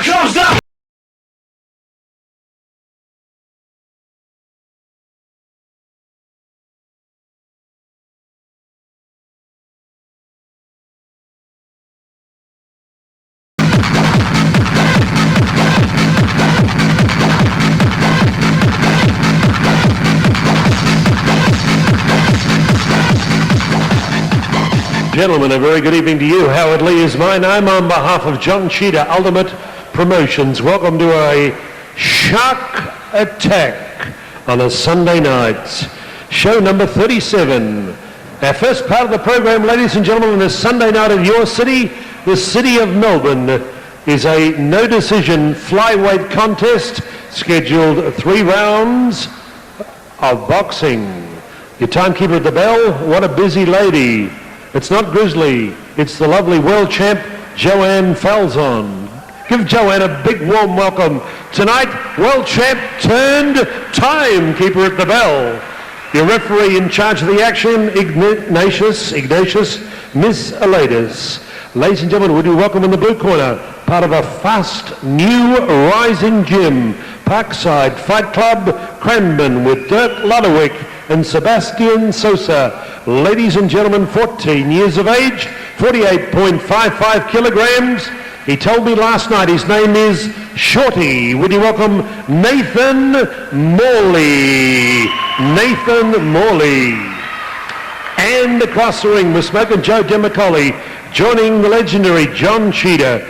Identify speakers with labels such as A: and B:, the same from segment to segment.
A: Here comes the...
B: Gentlemen, a very good evening to you. Howard Lee is my name on behalf of John Shelley, Ultimate Promotions. Welcome to a Shark Attack on a Sunday night. Show number 37. Our first part of the program, ladies and gentlemen, on this Sunday night in your city, the city of Melbourne, is a no-decision flyweight contest scheduled 3 rounds of boxing. Your timekeeper at the bell, what a busy lady. It's not Grizzly, it's the lovely world champ, Joanne Falzon. Give Joanne a big warm welcome. Tonight, world champ turned timekeeper at the bell. Your referee in charge of the action, Ignatius Miss Alaitis. Ladies and gentlemen, would you welcome in the blue corner, part of a fast new rising gym, Parkside Fight Club, Cranbourne, with Dirk Ludwig and Sebastian Sosa. Ladies and gentlemen, 14 years of age, 48.55 kilograms. He told me last night his name is Shorty. Would you welcome Nathan Morley? Nathan Morley. And across the ring, we're smoking Joe DeMacaulay, joining the legendary John Shelley.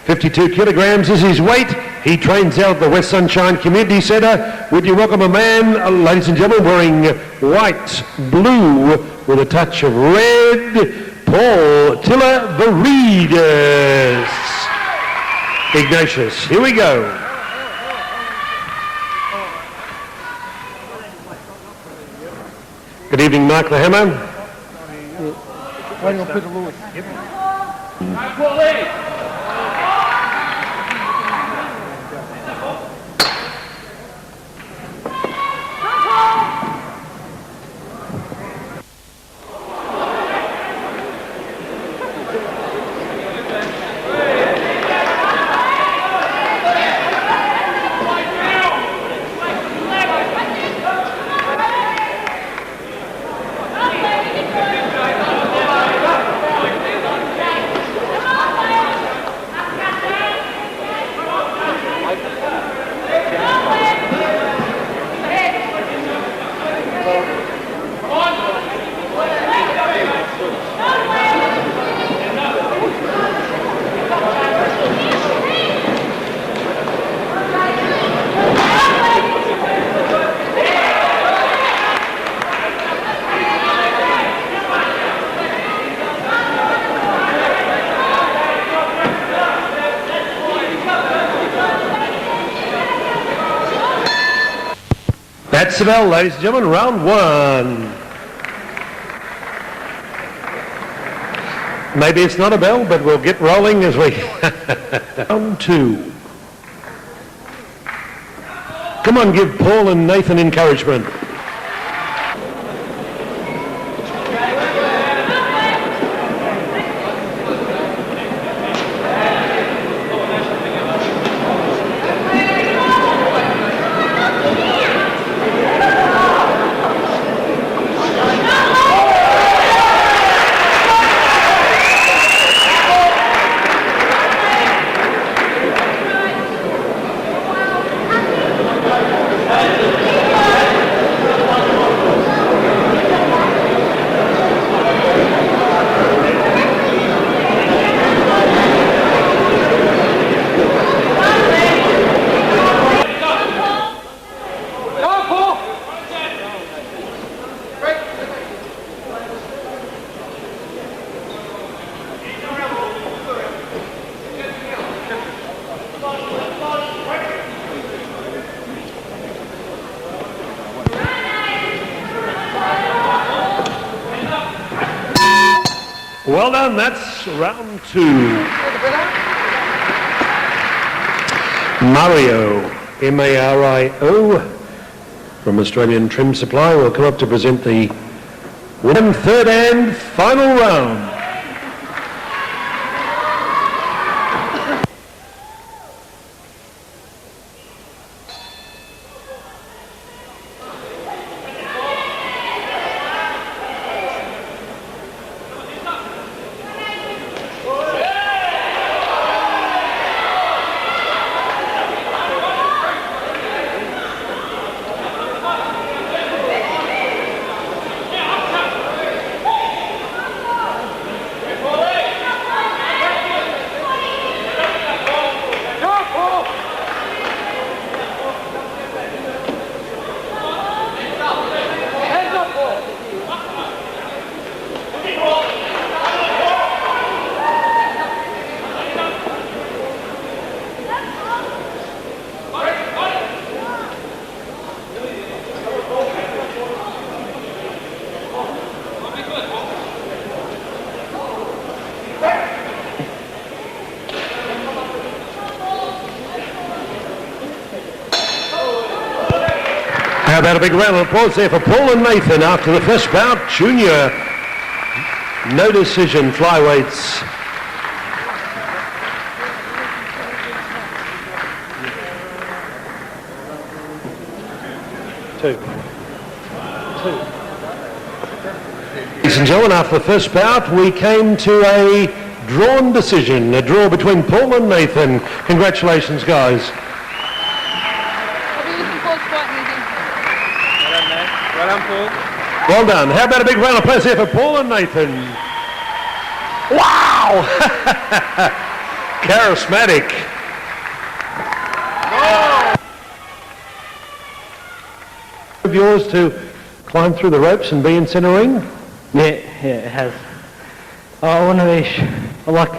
B: 52 kilograms is his weight. He trains out at the West Sunshine Community Centre. Would you welcome a man, ladies and gentlemen, wearing white, blue, with a touch of red, Paul Tilliaverdis. Ignatius, here we go. Good evening, Mark the Hammer.
C: Waiting on Peter Lewis.
B: That's the bell, ladies and gentlemen, round 1. Maybe it's not a bell, but we'll get rolling as we... Round 2. Come on, give Paul and Nathan encouragement. Well done, that's round 2. Mario, M-A-R-I-O, from Australian Trim Supply, will come up to present the 1/3 and final round. How about a big round of applause there for Paul and Nathan after the first bout, junior. No decision, flyweights. Two. Ladies and gentlemen, after the first bout, we came to a drawn decision, a draw between Paul and Nathan. Congratulations, guys.
A: Well done, Paul.
B: Well done. How about a big round of applause here for Paul and Nathan? Wow! Charismatic. Of yours to climb through the ropes and be in centre ring?
C: Yeah, it has. I want to be, I like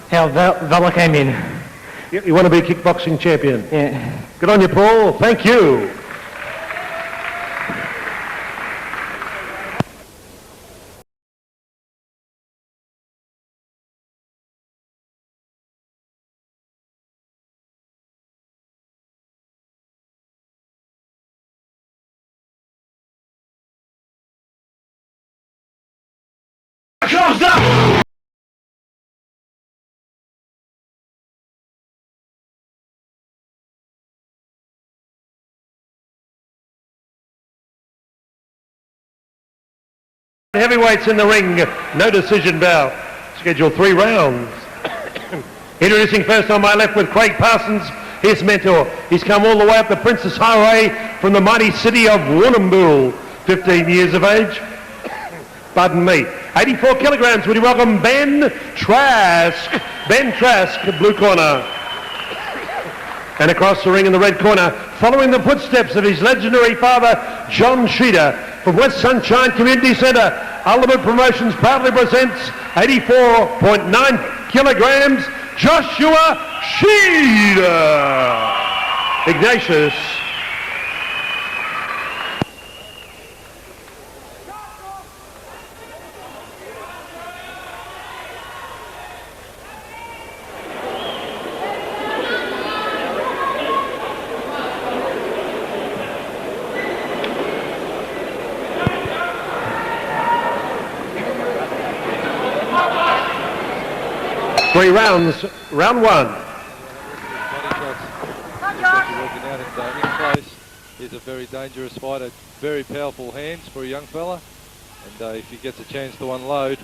C: how Vela came in.
B: You want to be a kickboxing champion?
C: Yeah.
B: Good on you, Paul. Thank you. Heavyweights in the ring, no decision bout. Scheduled 3 rounds. Introducing first on my left with Craig Parsons, his mentor. He's come all the way up the Princess Highway from the mighty city of Warrnambool. 15 years of age. Pardon me. 84 kilograms. Would you welcome Ben Trask? Ben Trask, blue corner. And across the ring in the red corner, following the footsteps of his legendary father, John Scida, from West Sunshine Community Centre, Ultimate Promotions proudly presents 84.9 kilograms, Joshua Scida. Ignatius. Three rounds, round one.
A: In place, he's a very dangerous fighter, very powerful hands for a young fella, and if he gets a chance to unload,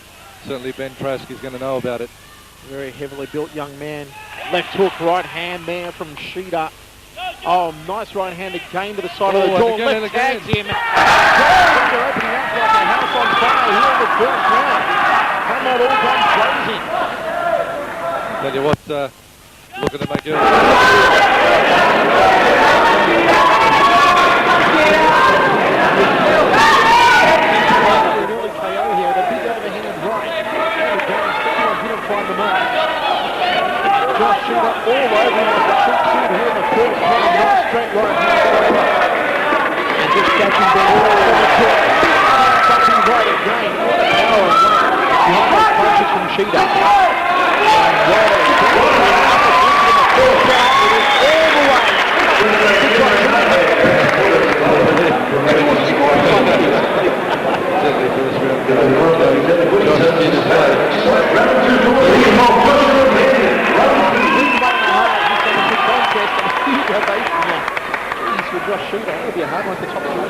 A: certainly Ben Trask is going to know about it.
D: Very heavily built young man. Left hook, right hand there from Scida. Oh, nice right hand again to the side of the door. Left tags him. Opening up like a house on fire here in the first round. Come on, all gone crazy.
A: Tell you what, looking to make it.
D: Josh Scida all over him as the trick shooter here in the first round. Nice straight right hand. And just catching Ben all over the court. Touching right again. Power and weight behind those punches from Scida. Josh Scida, it'll be a hard one to top tonight.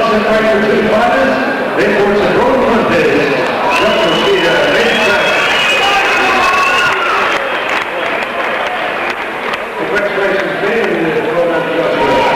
B: separate the two fighters. Therefore, it's a draw contest. Dr. Scida, then Trask. Congratulations, Ben. Well done, Joshua.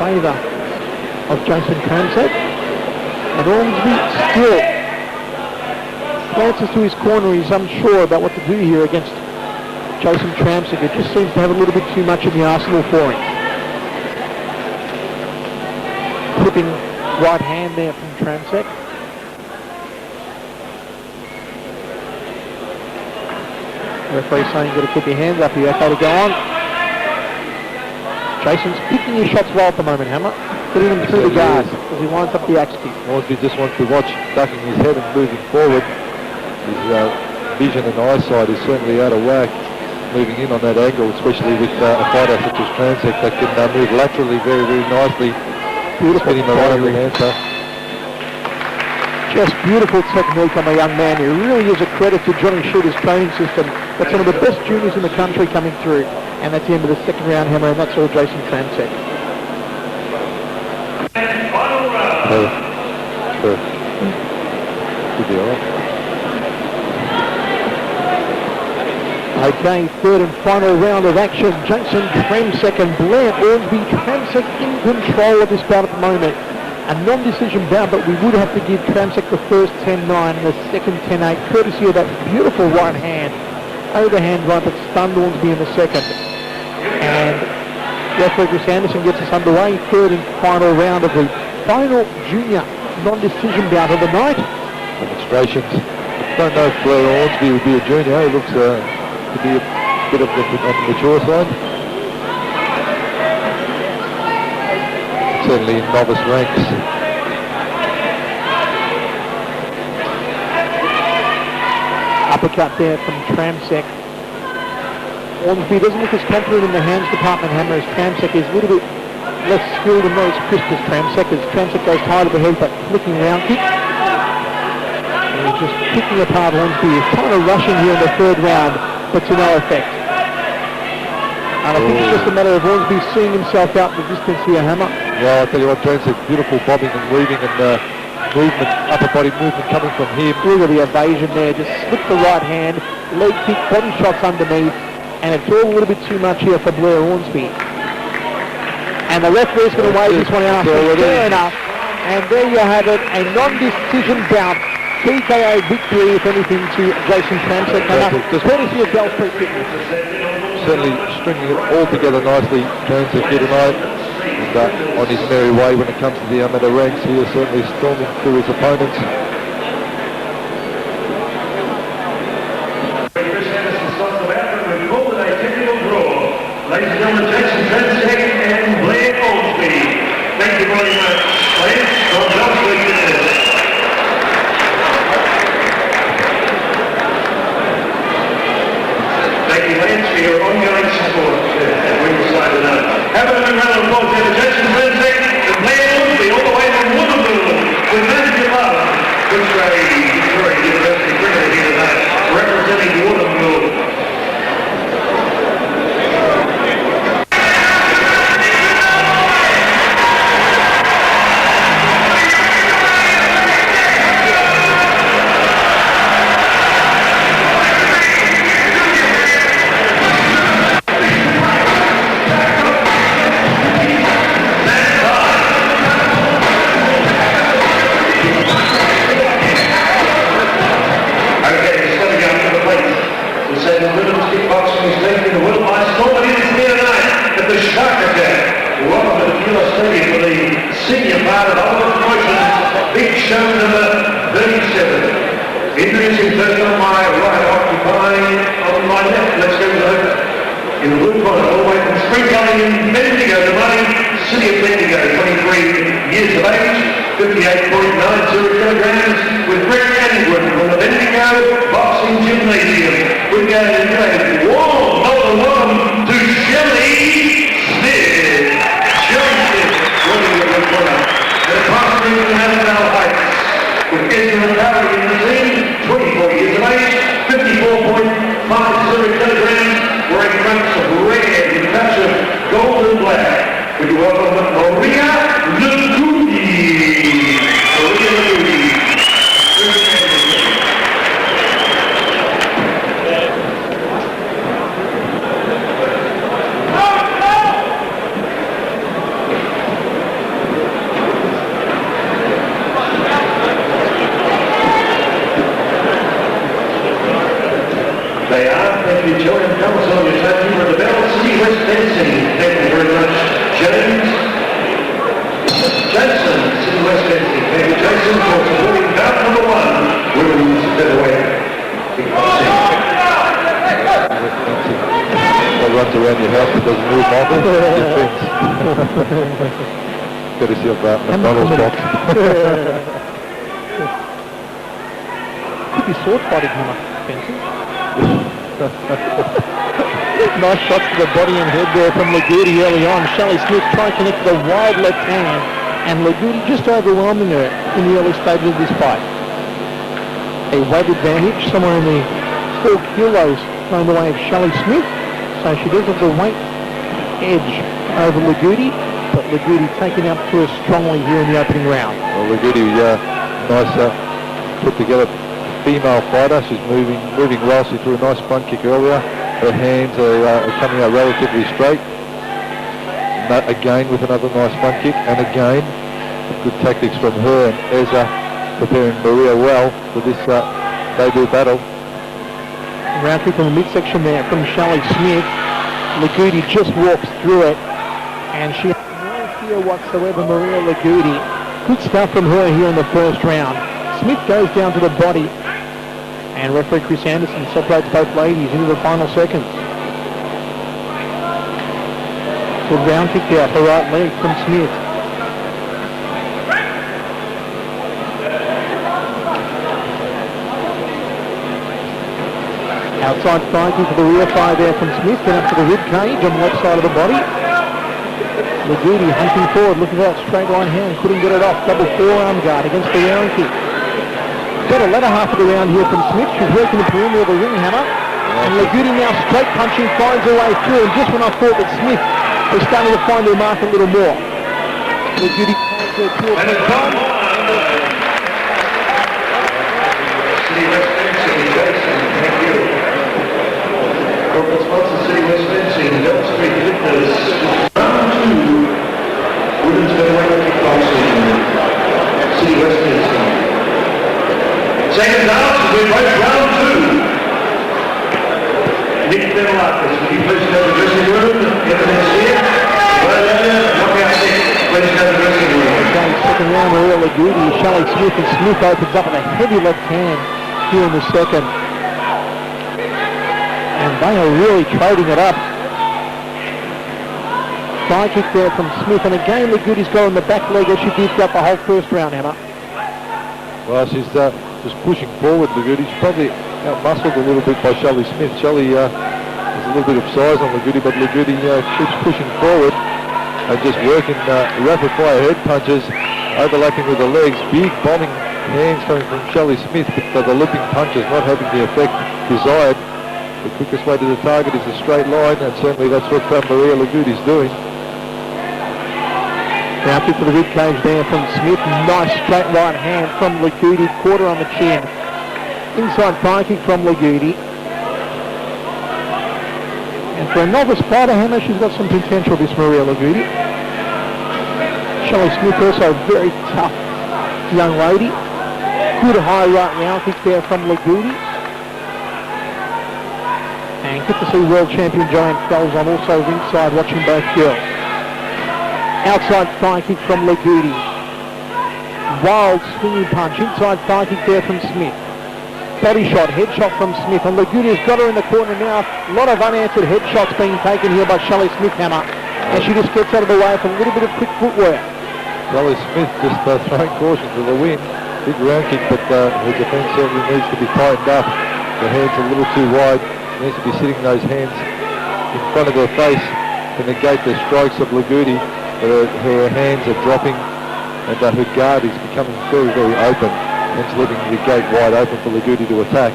D: favour of Jason Tramsek. And Ornsby still glances to his corner. He's unsure about what to do here against Jason Tramsek. It just seems to have a little bit too much in the arsenal for him. Flipping right hand there from Tramsek. Referee saying you've got to put your hands up here. Okay to go on. Jason's picking his shots well at the moment, Hammer. Putting them through the guard as he winds up the axe kick.
A: Ornsby just wants to watch ducking his head and moving forward. His vision and eyesight is certainly out of whack, moving in on that angle, especially with a fighter such as Tramsek that can move laterally very, very nicely.
D: Beautiful
A: spinning around the answer.
D: Just beautiful technique on the young man. It really is a credit to Johnny Shooter's training system. That's one of the best juniors in the country coming through. And that's the end of the second round, Hammer, and that's all Jason Tramsek.
A: Sure. Could be all right.
D: Okay, third and final round of action. Jason Tramsek and Blair Ornsby. Tramsek in control of this bout at the moment. A non-decision bout, but we would have to give Tramsek the first 10-9 and the second 10-8, courtesy of that beautiful right hand, overhand right that stunned Ornsby in the second. And referee Chris Anderson gets us underway. Third and final round of the final junior non-decision bout of the night.
A: Demonstrations. Don't know if Blair Ornsby would be a junior. He looks to be a bit of on the mature side. Certainly in novice ranks.
D: Uppercut there from Tramsek. Ornsby doesn't look as confident in the hands department, Hammer, as Tramsek is a little bit less skilled and not as crisp as Tramsek. As Tramsek goes high to the head, but flicking round kick. And he's just picking apart Ornsby. He's kind of rushing here in the third round, but to no effect. And I think it's just a matter of Ornsby seeing himself out the distance here, Hammer.
A: Yeah, I'll tell you what, Tramsek, beautiful bobbing and weaving and movement, upper body movement coming from him.
D: Look at the evasion there, just slip the right hand, leg kick, body shots underneath, and it's all a little bit too much here for Blair Ornsby. And the referee's going to wave this one out, fair enough. And there you have it, a non-decision bout. TKO victory, if anything, to Jason Tramsek. Courtesy of Bell Street Fitness.
A: Certainly stringing it all together nicely, Tramsek here tonight. And on his merry way when it comes to the amateur ranks, he is certainly storming through his opponents.
B: Chris Anderson stops the bout, and we've called it a technical draw. Ladies and gentlemen, Jason Tramsek and Blair Ornsby. Thank you very much, Blair, from Bell Street Fitness. Thank you, Lance, for your ongoing support. We will say to know. Have a round of applause there to Jason Tramsek and Blair Ornsby, all the way from Wollongong, with Manager Love, Victory University Cricket here tonight, representing Wollongong. Kickboxing is taking the world by storm. It is here tonight at the Shark Attack. Welcome to the Keilor Stadium for the senior part of Ultimate Promotions, big show number 37. Introducing first on my right, occupying on my left. Let's go to the in the blue corner, all the way from Springvalley in Bendigo, the money, City of Bendigo, 23 years of age, 58.90 kilograms, with Brett Anwood from the Bendigo Boxing Gymnasium. We're going to give a warm welcome to Shelley Smith. Shelley Smith, running the blue corner. The past in the Annabelle Heights, with Esschert in the team, 24 years of age, 54.50 kilograms, wearing fronts of red with a touch of gold and black. Would you welcome Maria Legude. Maria Legude. They are, thank you, Joey and Council, on your time for the Bell City, West Tennessee. Thank you very much, James Jackson, City, West Tennessee. Thank you, Jason, for supporting bout number 1, women's featherweight kickboxing.
A: Well, runs around your house but doesn't move Michael, your fence. Courtesy of McDonald's box.
D: Could be sword fighting him, Spencer. Nice shots to the body and head there from Legude early on. Shelley Smith trying to connect the wide left hand, and Legude just overwhelming her in the early stages of this fight. A weight advantage somewhere in the 4 kilos going the way of Shelley Smith, so she does have the weight edge over Legude, but Legude taking up to her strongly here in the opening round.
A: Well, Legude, nice put together female fighter. She's moving well. She threw a nice front kick earlier. Her hands are coming out relatively straight. Again with another nice front kick, and again good tactics from her and Ezra, preparing Maria well for this debut battle.
D: Round kick from the midsection there from Shelley Smith. Legude just walks through it, and she has no fear whatsoever, Maria Legude. Good stuff from her here in the first round. Smith goes down to the body, and referee Chris Anderson separates both ladies into the final seconds. Good round kick there for right leg from Smith. Outside thigh kick for the rear thigh there from Smith, then up to the rib cage on the left side of the body. Legude hunting forward, looking for that straight line hand, couldn't get it off. Double forearm guard against the round kick. Better latter half of the round here from Smith. She's working the perimeter of the ring hammer. And Legude now straight punching, finds her way through. And just when I thought that Smith was starting to find her mark a little more, Legude finds her 2 or 3 times.
B: Corporate sponsor City West Fencing, Delta Street Lifters. Round 2, women's featherweight kickboxing, City West Fencing. Second out, we're both round 2. Nick Themelakis, will you please go to the dressing room? Everything's here. Well, knock out 6. Please go to the dressing room.
D: Second round, Maria Legude, Shelley Smith, and Smith opens up with a heavy left hand here in the second. And they are really trading it up. Thigh kick there from Smith, and again Legude's got on the back leg as she did throughout the whole first round, Emma.
A: Well, she's just pushing forward, Legude. She's probably out-muscled a little bit by Shelley Smith. Shelley has a little bit of size on Legude, but Legude keeps pushing forward and just working rapid-fire head punches, overlapping with the legs. Big bombing hands coming from Shelley Smith, but the looping punches not having the effect desired. The quickest way to the target is a straight line, and certainly that's what Maria Legude is doing.
D: Now kick for the rib cage there from Smith. Nice straight right hand from Legude, quarter on the chin. Inside thigh kick from Legude. And for a novice fighter, Hannah, she's got some potential, this Maria Legude. Shelley Smith also a very tough young lady. Good high right round kick there from Legude. And good to see world champion Joanne Falzon also ringside watching both girls. Outside thigh kick from Legude. Wild swinging punch. Inside thigh kick there from Smith. Body shot, head shot from Smith. And Legude has got her in the corner now. A lot of unanswered head shots being taken here by Shelley Smith, Hammer. And she just gets out of the way for a little bit of quick footwork.
A: Shelley Smith just throwing caution to the wind. Big round kick, but her defence certainly needs to be tightened up. The hands a little too wide. She needs to be sitting those hands in front of her face to negate the strikes of Legude. Her hands are dropping, and her guard is becoming very, very open. Hence leaving the gate wide open for Legude to attack.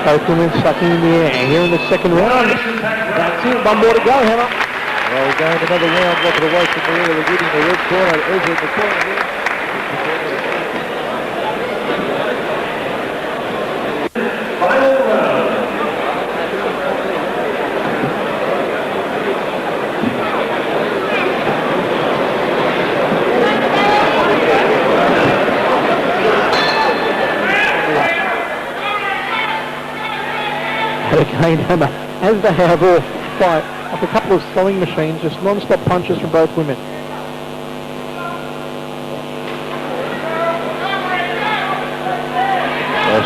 D: Both women sucking in the air here in the second round. That's it, one more to go, Hannah.
A: Well, again, another round left away from Maria Legude in the red corner. Ezra in the corner here.
B: Final round.
D: Again, Hammer, as they have all fight, like a couple of sewing machines, just non-stop punches from both women.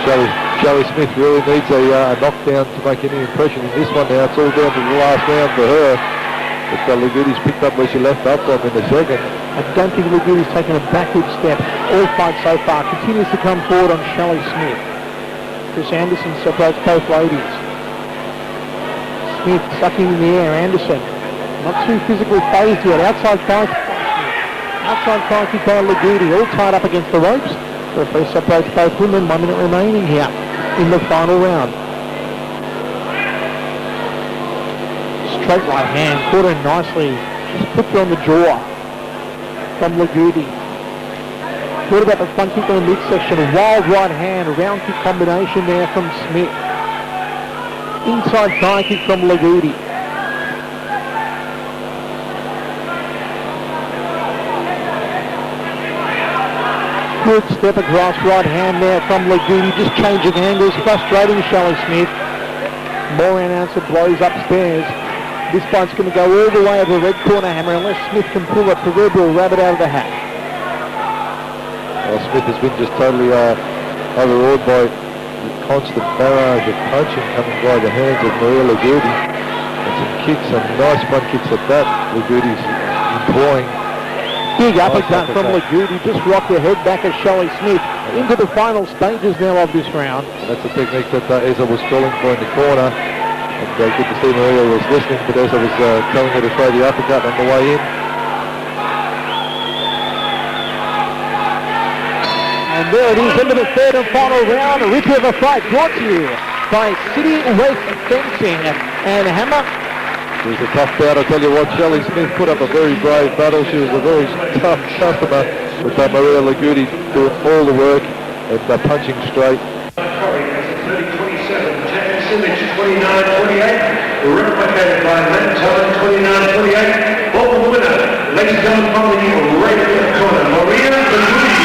A: Shelley Shelley Smith really needs a knockdown to make any impression in this one now. It's all down to the last round for her. But Legude's picked up where she left up from in the second.
D: I don't think Legude's taken a backward step all fight so far. Continues to come forward on Shelley Smith. Chris Anderson separates both ladies. Smith sucking in the air. Anderson not too physically phased yet. Outside thigh kick by Smith. Outside thigh kick by Legude. All tied up against the ropes. The referee separates both women. 1 minute remaining here in the final round. Straight right hand, caught her nicely. Just put her on the jaw from Legude. What about the front kick on the midsection? A wild right hand, round kick combination there from Smith. Inside thigh kick from Legude. Good step across, right hand there from Legude. Just changing angles, frustrating Shelley Smith. More announcer blows upstairs. This fight's going to go all the way over the red corner hammer unless Smith can pull a proverbial rabbit out of the hat.
A: Well, Smith has been just totally overawed by the constant barrage of punching coming by the hands of Maria Legude. And some kicks, some nice front kicks at that. Legude's employing.
D: Big uppercut from Legude. Just rocked her head back at Shelley Smith into the final stages now of this round.
A: And that's the technique that Eza was calling for in the corner. And good to see Maria was listening, but Eza was telling her to throw the uppercut on the way in.
D: And there it is, into the third and final round. A ripper of a fight brought to you by City West Fencing and Hammer.
A: It was a tough bout, I tell you what. Shelley Smith put up a very brave battle. She was a very tough customer, with Maria Legude doing all the work and punching straight.
B: Akkari has 30-27, Jenk 29-28, replicated by Manton 29-28. Both winner, ladies and gentlemen, from the red corner, Maria Legude.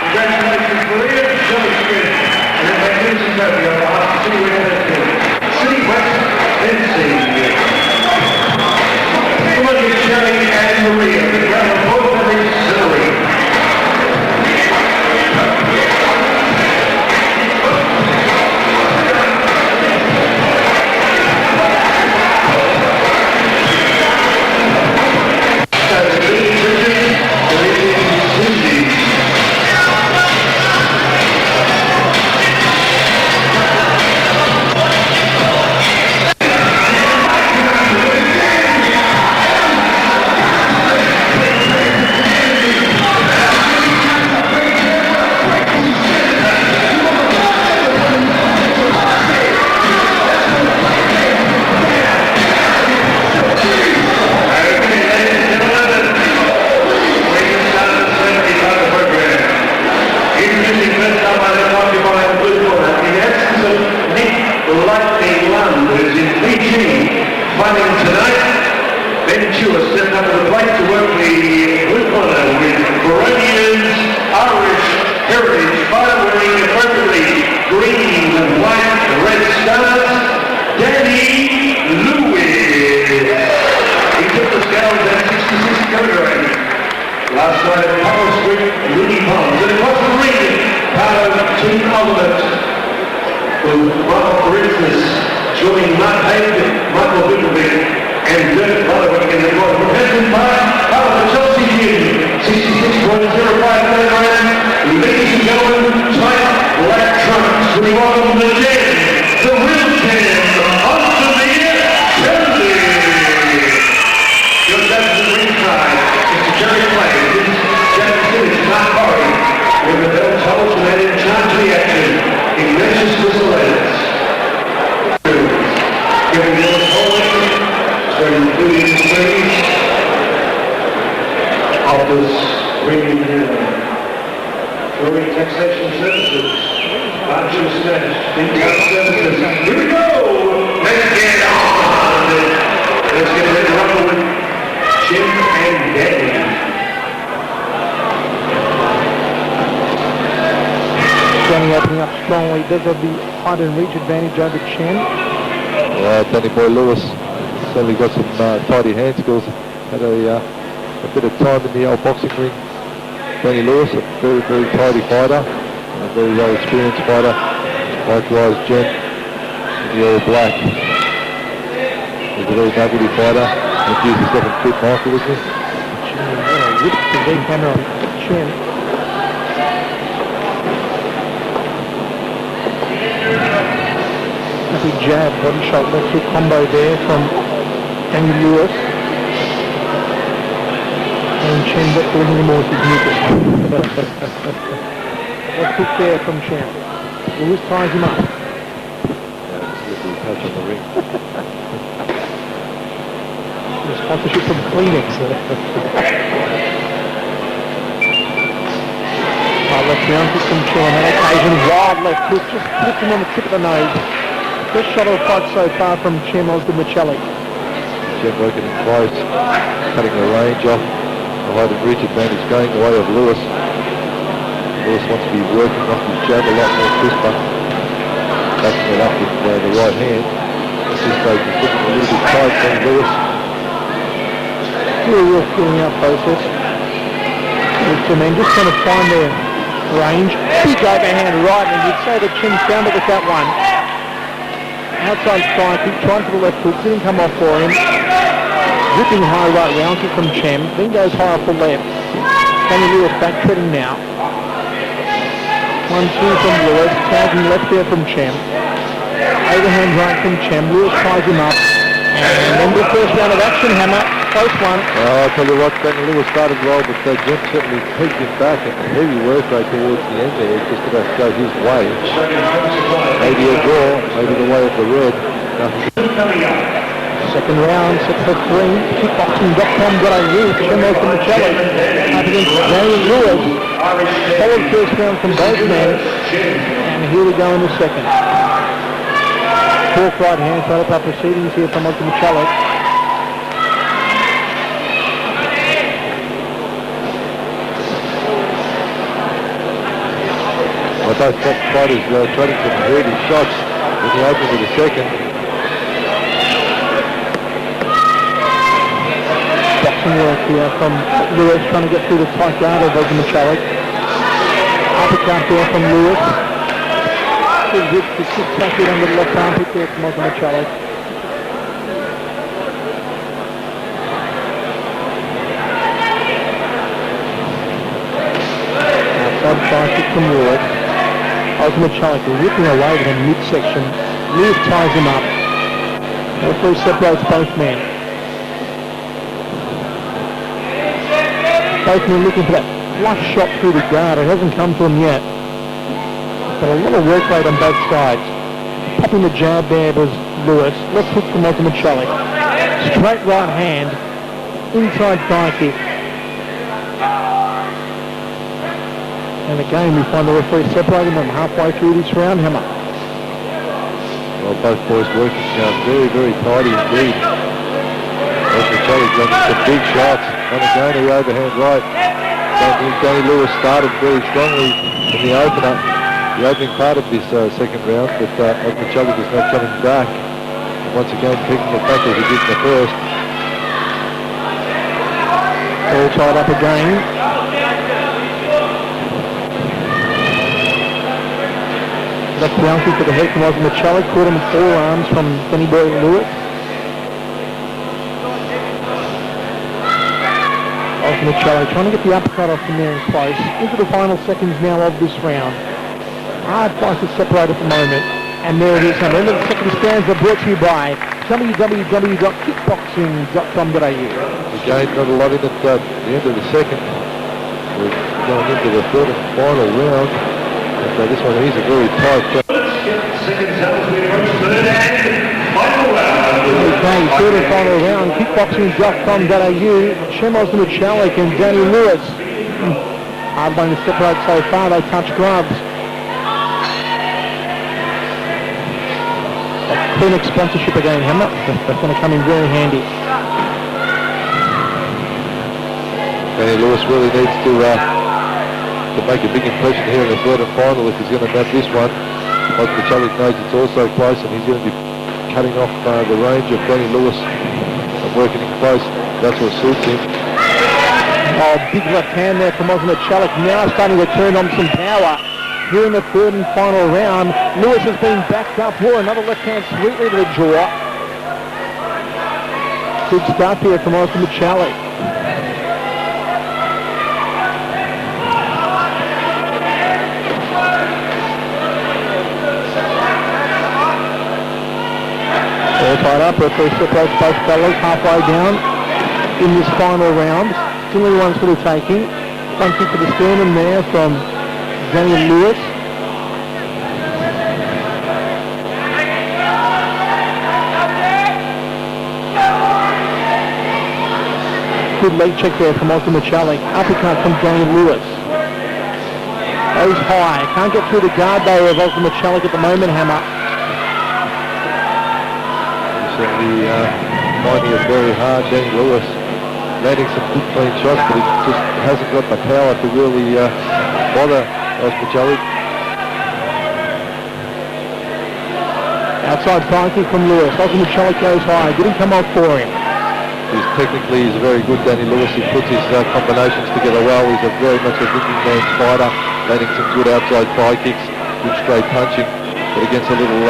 B: Congratulations, Maria. Shelley Smith. And then magnificent trophy on behalf of City West Fencing. Come on, Shelley and Maria. Big round of applause for the auxiliary.
D: Does have the height and reach advantage over Chen.
A: Danny Boy Lewis certainly got some tidy hand skills. Had a bit of time in the old boxing ring. Danny Lewis, a very, very tidy fighter, a very well experienced fighter. Likewise, Jenk, the All Black. He's a very nuggety fighter. He's the second fit, Michael, isn't he?
D: Whip the big hammer on chin. A big jab, body shot, left hook combo there from Danny Lewis. And Chen got a little more significant. Left hook there from Chen. Lewis ties him up.
A: Slippery touch on the ring.
D: The sponsorship from Kleenex. Left round hook from Chen on that occasion. Wild left hook, just flipped him on the tip of the nose. Best shot of the fight so far from Ozdemircelik.
A: Chen working in close, cutting the range off. The height and reach advantage going the way of Lewis. Lewis wants to be working off his jab a lot more crisper. Backing it up with the right hand. At this stage he's looking a little bit tight from Lewis.
D: Real filling out process. These two men just trying to find their range. Big overhand right, and you'd say that Chen found it with that one. Outside strike, trying for the left hook, didn't come off for him. Ripping high right round kick from Chen, then goes high off the left. Danny Lewis back treading now. 1-2 from Lewis, tagging left there from Chen. Overhand right from Chen, Lewis ties him up. And then the first round of action, Hammer, close one.
A: I'll tell you what, Danny Lewis started well, but Jenk certainly pegged him back, and heavy work rate towards the end there, just about to go his way. Maybe a draw, maybe the way of the red.
D: Second round, 6 for 3. Kickboxing.com.au, Ozdemircelik up against Danny Lewis. Solid first round from both men. And here we go in the second. Fork right hand, set up our proceedings here from Ozdemircelik.
A: Both fighters trading some heavy shots in the opening of the second.
D: Boxing work here from Lewis, trying to get through the tight guard of Ozdemircelik. Uppercut there from Lewis. Good whip to kick back it under the left armpit there from Ozdemircelik. Outside side kick from Lewis. Ozdemircelik ripping away to the midsection. Lewis ties him up. Referee separates both men. Both men looking for that flush shot through the guard. It hasn't come to him yet. But a lot of work rate on both sides. Popping the jab there was Lewis. Left hook from Ozdemircelik. Straight right hand. Inside thigh kick. And again, we find the referee separating them halfway through this round, Hammer.
A: Well, both boys working very, very tidy indeed. Ozdemircelik got some big shots. On again, the overhand right. Danny Lewis started very strongly in the opener, the opening part of this second round, but Ozdemircelik is now coming back. And once again, picking it back as he did in the first.
D: All tied up again. Left round kick to the head from Ozdemircelik, caught him with forearms from Danny Boy Lewis. Ozdemircelik trying to get the uppercut off from there in close. Into the final seconds now of this round. Hard fight to separate at the moment. And there it is. And then the second stanza brought to you by www.kickboxing.com.au.
A: Again, not a lot in it at the end of the second. We're going into the third and final round. And this one is a very tight shot.
D: Okay, third and final round, kickboxing.com.au, Ozdemircelik and Danny Lewis. Hard one to separate so far, they touch gloves. That Kleenex sponsorship again, Hammer. That's going to come in very handy.
A: Danny Lewis really needs to make a big impression here in the third and final if he's going to nab this one. Ozdemircelik knows it's also close and he's going to be cutting off the range of Danny Lewis and working in close. That's what suits him.
D: Oh, big left hand there from Ozdemircelik. Now starting to turn on some power. Here in the third and final round, Lewis has been backed up. Whoa, another left hand sweetly to the jaw. Good start here from Ozdemircelik. All tied up. Referee separates both fellas halfway down in this final round. Still anyone's for the taking. Front kick to the sternum there from Danny Lewis. Good leg check there from Ozdemircelik. Uppercut from Danny Lewis. Goes high. Can't get through the guard though of Ozdemircelik at the moment, Hammer.
A: Certainly finding it very hard. Danny Lewis landing some good clean shots, but he just hasn't got the power to really bother Ozdemircelik.
D: Outside front kick from Lewis. Ozdemircelik goes high. Didn't come off for him.
A: He's very good, Danny Lewis. He puts his combinations together well. He's a very much a thinking man fighter, landing some good outside thigh kicks, good straight punching. But against a little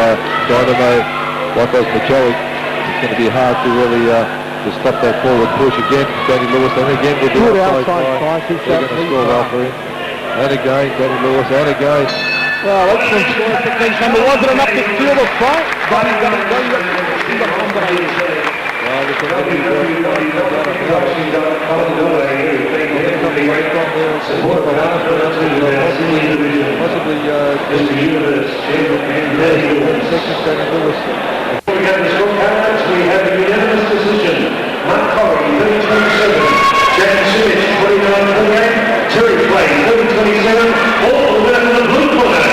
A: dynamo like Ozdemircelik, it's going to be hard to really to stop that forward push again. Danny Lewis, and again with the
D: good outside thigh kicks.
A: They're going to score well for him. And again, Danny Lewis, and again.
D: Well, excellent score. 15 number. Wasn't enough to steal the fight.
B: We have the scorecards. We have a unanimous decision. Akkari 30-27, Jenk 29-28, Terry Clay 30-27. All the way to the blue corner.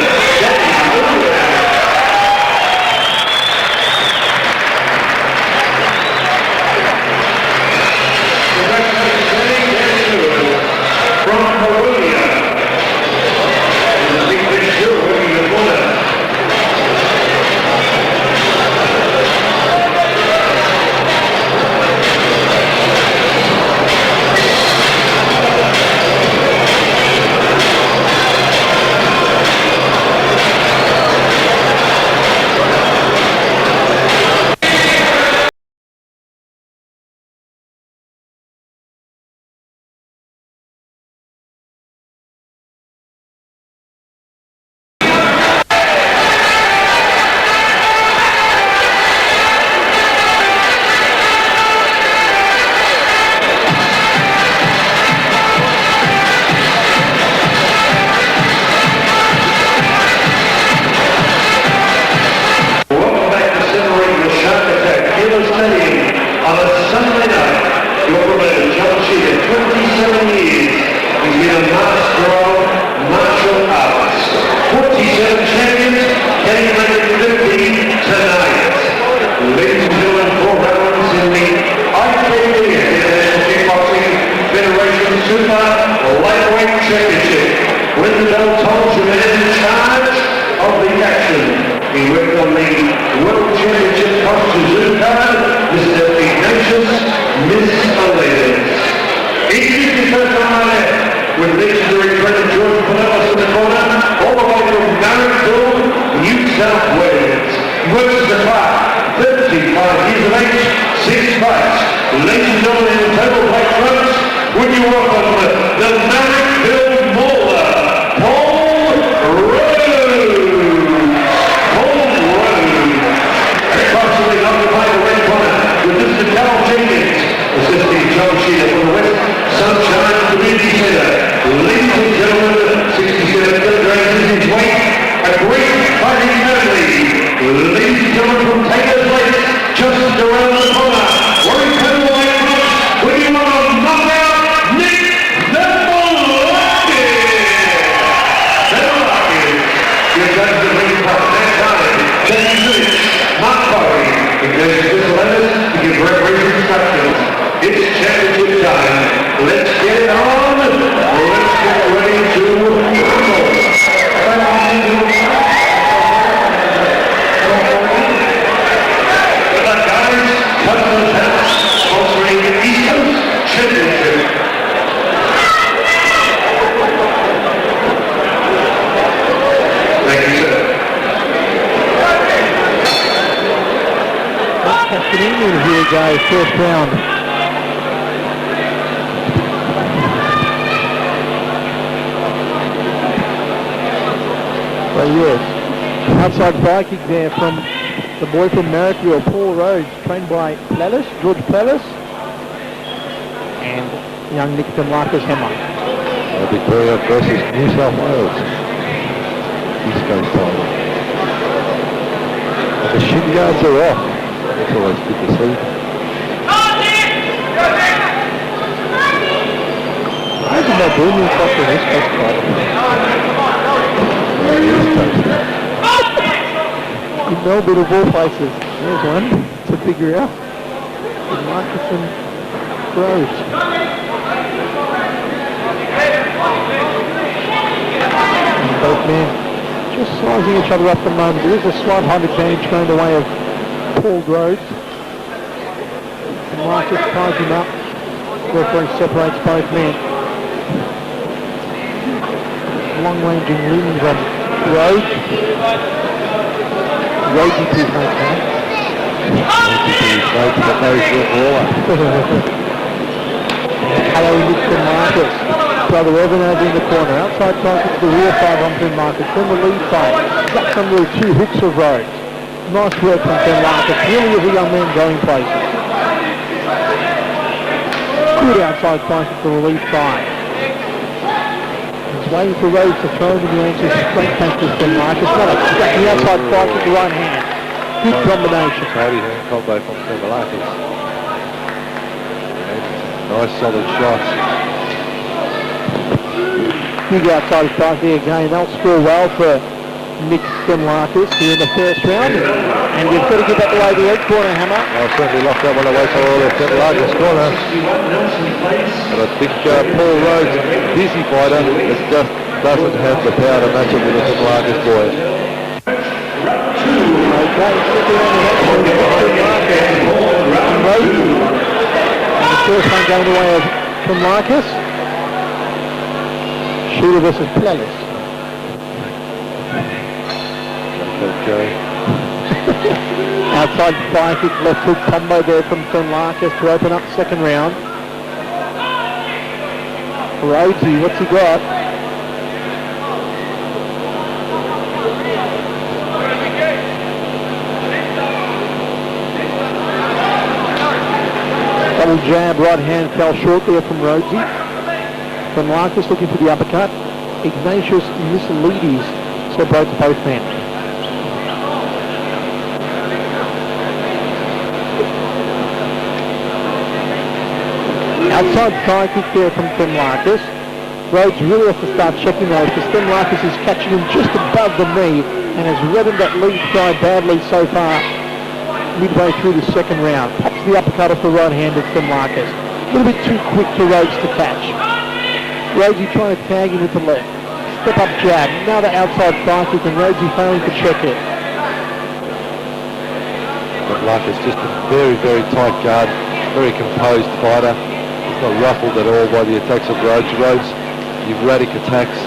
B: Just around the corner, where he comes away from, with you on a knockout, Nick
D: we go, first round. So yes, outside thigh kick there from the boy from Marrickville, Paul Rhodes, trained by George Plelis, and young Nick Themelakis Hammer.
A: Victoria versus New South Wales. East Coast title. And the shin guards are off. That's always good to see.
D: Imagine that doing this off the East Coast title.
A: East Coast.
D: In Melbourne of all places. There's one to figure out. Marcus and Rhodes. And both men just sizing each other up at the moment. There is a slight height advantage going the way of Paul Rhodes. And Marcus ties him up. Referee separates both men. Long-ranging limbs on Rhodes. Rhodes is his mate now. Hello, Nick Themelakis. Brother Evan over in the corner. Outside side to the rear side on Themelakis. Then the lead side. Ducks under the two hooks of Rhodes. Nice work from Themelakis. Really is a young man going places. Good outside side to the lead side. He's waiting for Rhodes to throw him in the answer. Straight back to Themelakis. Not a cracking outside side with the right hand. Good combination.
A: Tidy hand combo from Themelakis. Nice solid shots.
D: Big outside strike there again. They'll score well for Nick Themelakis here in the first round. And you've got to get that away the edge corner, Hammer.
A: I'll certainly lock that one away to all the Themelakis corner. But I think Paul Rhodes, busy fighter, but just doesn't have the power to match up with the Themelakis boys.
D: Okay, second round of action. Rhodes. And the first one going the way of Themelakis. Shooter versus Plelis.
A: Okay.
D: Outside thigh kick, left hook combo there from Themelakis to open up the second round. Rhodesy, what's he got? Double jab, right hand fell short there from Rhodesy. Themelakis looking for the uppercut. Ignatius Mislides separates both men. Outside thigh kick there from Themelakis. Rhodes really has to start checking those because Themelakis is catching him just above the knee and has reddened that lead thigh badly so far midway through the second round. Pops the uppercut off the right-handed Themelakis. A little bit too quick for Rhodes to catch. Rhodesy trying to tag him with the left. Step up jab. Another outside thigh kick and Rhodesy failing to check it.
A: Themelakis just a very, very tight guard, very composed fighter. He's not ruffled at all by the attacks of Rhodes. Rhodes, erratic attacks,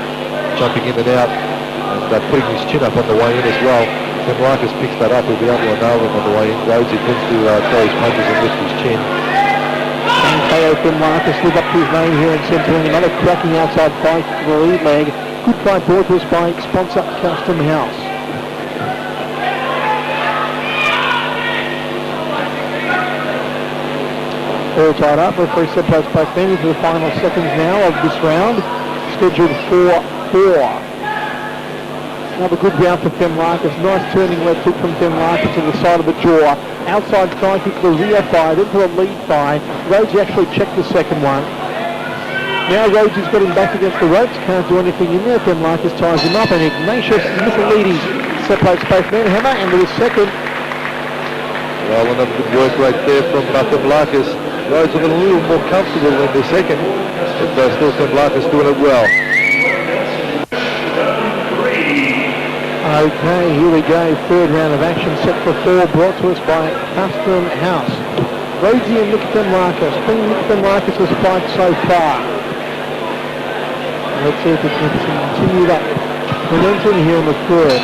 A: jumping in and out, and putting his chin up on the way in as well. If Themelakis picks that up, he'll be able to nail him on the way in. Rhodesy tends to throw his punches and lift his chin.
D: And KO Themelakis live up to his name here in centering. Another cracking outside fight to the lead leg. Good fight brought to us by sponsor Custom House. All tied up. Referee separates both men into the final seconds now of this round. Scheduled for 4. Another good round for Themelakis. Nice turning left hook from Themelakis to the side of the jaw. Outside thigh kick to the rear thigh, then to the lead thigh. Rhodes actually checked the second one. Now Rhodes has got him back against the ropes. Can't do anything in there. Themelakis ties him up, and Ignatius Mislides separates both men. Hammer, and with a second.
A: Well, another good work right there from Themelakis. Rhodes looking a little more comfortable in the second, but still Themelakis doing it well.
D: Okay, here we go. Third round of action set for 4, brought to us by Custom House. Rhodesy and Nick Themelakis. Been Nick Themelakis' fight so far. Let's see if we can continue that momentum here in the third.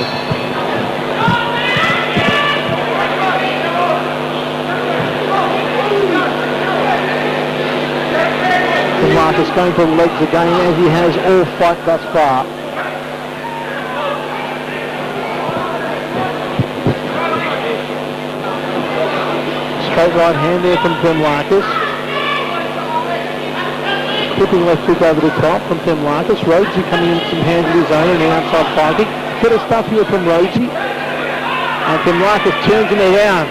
D: Themelakis going for the legs again, as he has all fight thus far. Straight right hand there from Themelakis. Flipping left hook over the top from Themelakis. Rhodesy coming in with some hands of his own and an outside fire kick. Bit of stuff here from Rhodesy. And Themelakis turns him around.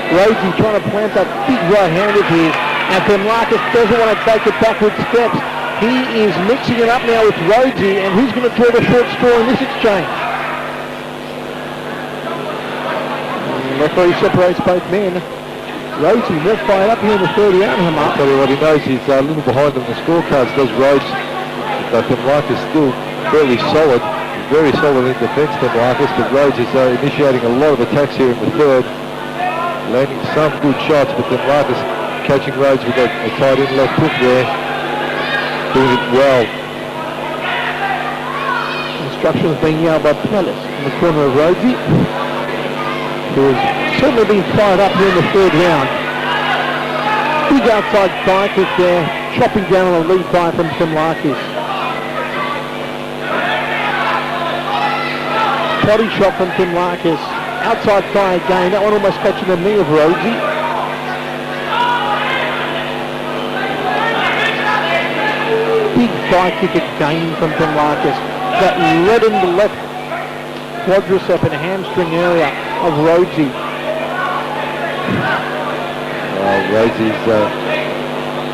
D: Rhodesy trying to plant that big right hand of his. And Themelakis doesn't want to take it backward steps. He is mixing it up now with Rhodesy, and who's going to draw the short straw in this exchange? Referee separates both men. Rhodesy will fire up here in the third round.
A: I'll tell you what, he knows he's a little behind on the scorecards, does Rhodes. But Themelakis still fairly solid, very solid in defence, Themelakis, but Rhodes is initiating a lot of attacks here in the third, landing some good shots, but Themelakis catching Rhodes with a tight in left hook there, doing it well.
D: Instructions being yelled by Pellis in the corner of Rhodesy, who has certainly been fired up here in the third round. Big outside thigh kick there, chopping down on a lead thigh from Themelakis. Body shot from Themelakis, outside thigh again, that one almost catching the knee of Rhodesy. Big thigh kick again from Themelakis. That reddened the left quadricep and hamstring area of Rhodesy.
A: Rhodesy's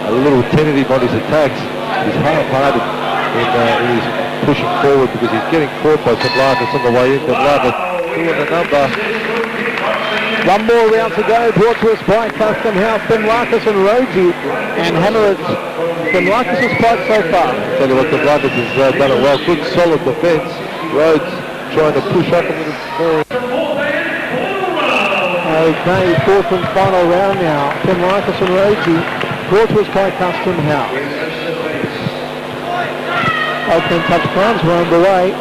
A: a little tentative on his attacks. He's half-hearted in his pushing forward because he's getting caught by Themelakis on the way in. Themelakis doing the number.
D: One more round to go, brought to us by Custom House, Themelakis and Rhodesy, and hammer it. Themelakis' fight so far.
A: I'll tell you what, Themelakis has done it well. Good solid defence. Rhodes trying to push up a little more.
D: Okay, fourth and final round now. Themelakis and Rhodesy, brought to us by Custom House. Opening touch times were underway.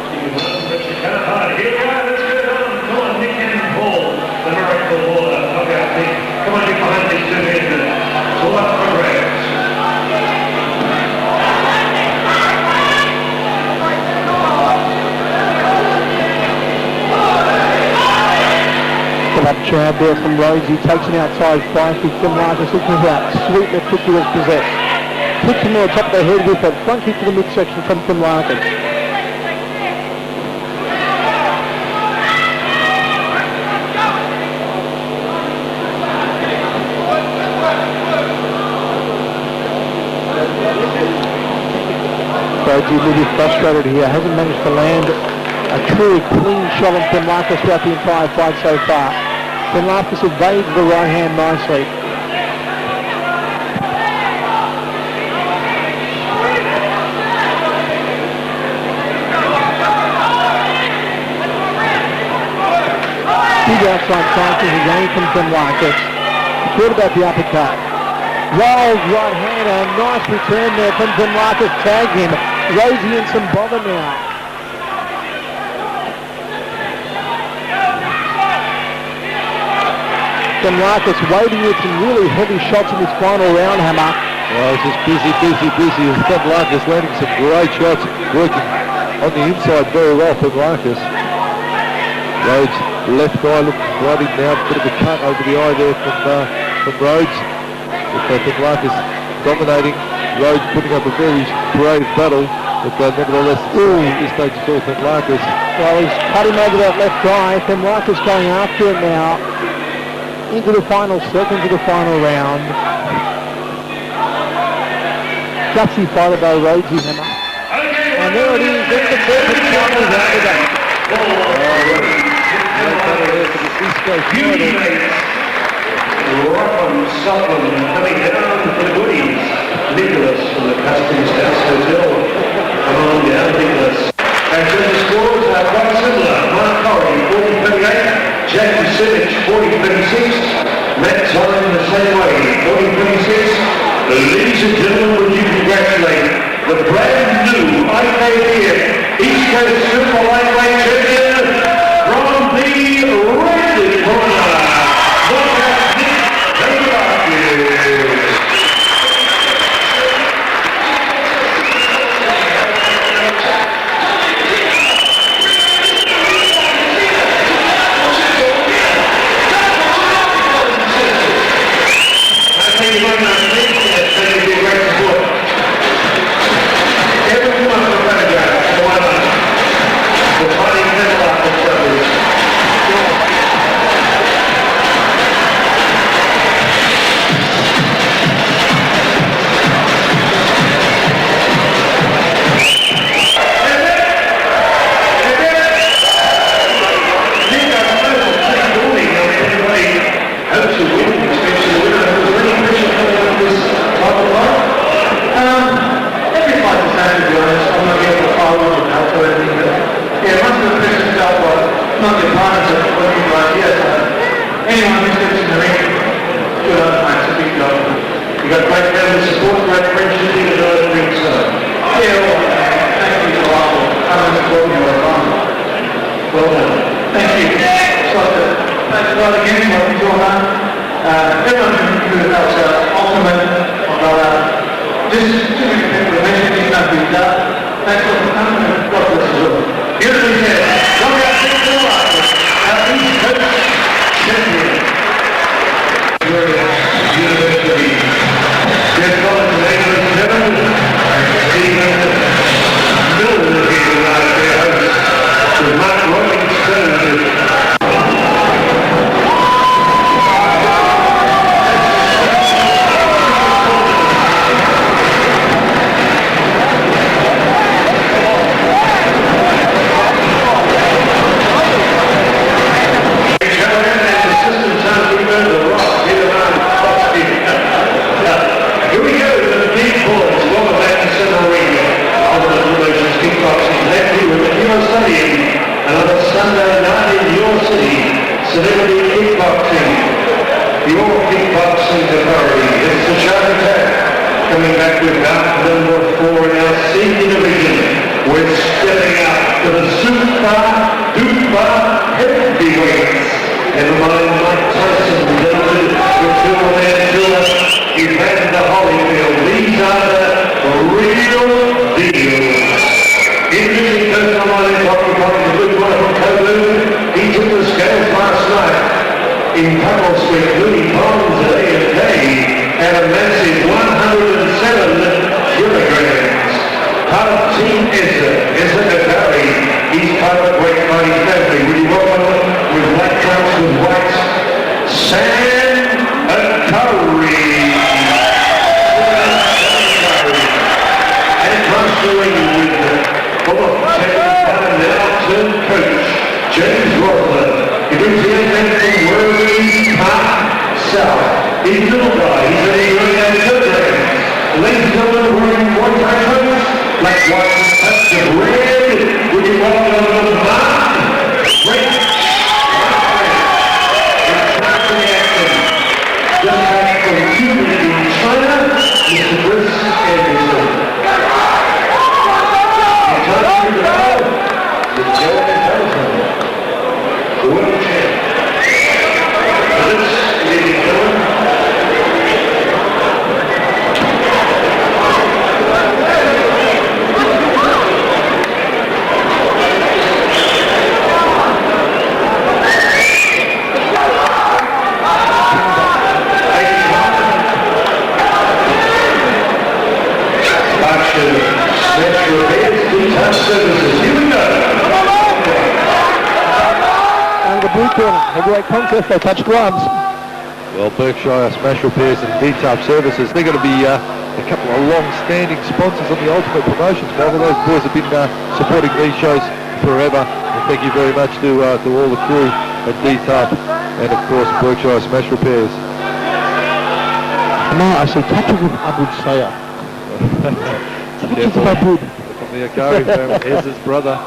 B: Come on, get behind these two men. So up for grabs.
D: Come up jab there from Rhodesy, takes an outside fire kick. Themelakis looking for that sweet left hook he was possessed. Hits him on the top of the head with that front kick to the midsection from Themelakis. Rhodesy a little bit frustrated here, hasn't managed to land a truly clean shot on Themelakis throughout the entire fight so far. Themelakis evades the right hand nicely. Big outside punches again from Themelakis. Thought about the uppercut. Rolls right hand, a nice return there from Themelakis, tagged him. Rhodesy in some bother now. Themelakis waiting with some really heavy shots in his final round, Hammer.
A: Well, it's just busy. Themelakis landing some great shots, working on the inside very well, Themelakis. Rhodes, left eye looking bloody now, bit of a cut over the eye there from Rhodes. With Themelakis dominating, Rhodes putting up a very brave battle, but nevertheless, at this stage it's all Themelakis.
D: Well, he's cut him over that left eye. Themelakis going after it now. Into the final seconds of the final round. Gutsy fighter by Rhodesy, Hammer. And there it is, in the fourth and final round of that.
B: Rockland Supplement coming down for the goodies. Nicholas from the Customs House Hotel. Come on down, Nicholas. And so the scores are quite similar. Akkari, 40-38. Jack Sivic, 40-36. Matt Tyne the same way, 40-26. Ladies and gentlemen, would you congratulate the brand new IKF East Coast Super Lightweight Champion from the red corner.
E: start again, welcome to our everyone who helps out ultimate just to make people mention you know who's that. Thanks for coming and God bless you all. Beautifully said. Look out, Tilliaverdis, our East Coast champion. University. Good college ladies and gentlemen. Stephen Miller here tonight, their host. With Mark Robinson. Stadium, another Sunday night in your city, Celebrity Kickboxing. Your kickboxing Akkari. It's the shark attack. Coming back with bout number 4 in our senior division. We're stepping up to the super duper heavyweights. Never mind Mike Tyson, Legude, with Superman Tiller, Evander Holyfield. These are the real deal. Introducing first on my left, occupying the good one from Kobu. He took the scales last night in Purple Street, Mooney Ponds at A&K at a massive 107 kilograms. Part of Team Esschert, Akkari. He's part of Great Mighty family. Would you welcome him with black trunks with whites? Sam Akkari. And constantly with former now-turned coach, James Rothler. He brings the amen from Worthy Park South. He's a little guy, he's only running out of kilograms. Ladies and gentlemen, wearing white t-shirts, black white touch of red. Would you welcome the Mark French? It's the action. Just back from Cuba in China, Mr. Chris Anderson.
D: Heavyweight contest, they touch gloves.
A: Well, Berkshire Smash Repairs and D-Top Services, they're going to be a couple of long-standing sponsors on the Ultimate Promotions model. Those boys have been supporting these shows forever. And thank you very much to all the crew at D-Top and, of course, Berkshire Smash Repairs.
D: No, I say catch it with Abud Sayer.
A: From the Akkari family, here's his brother.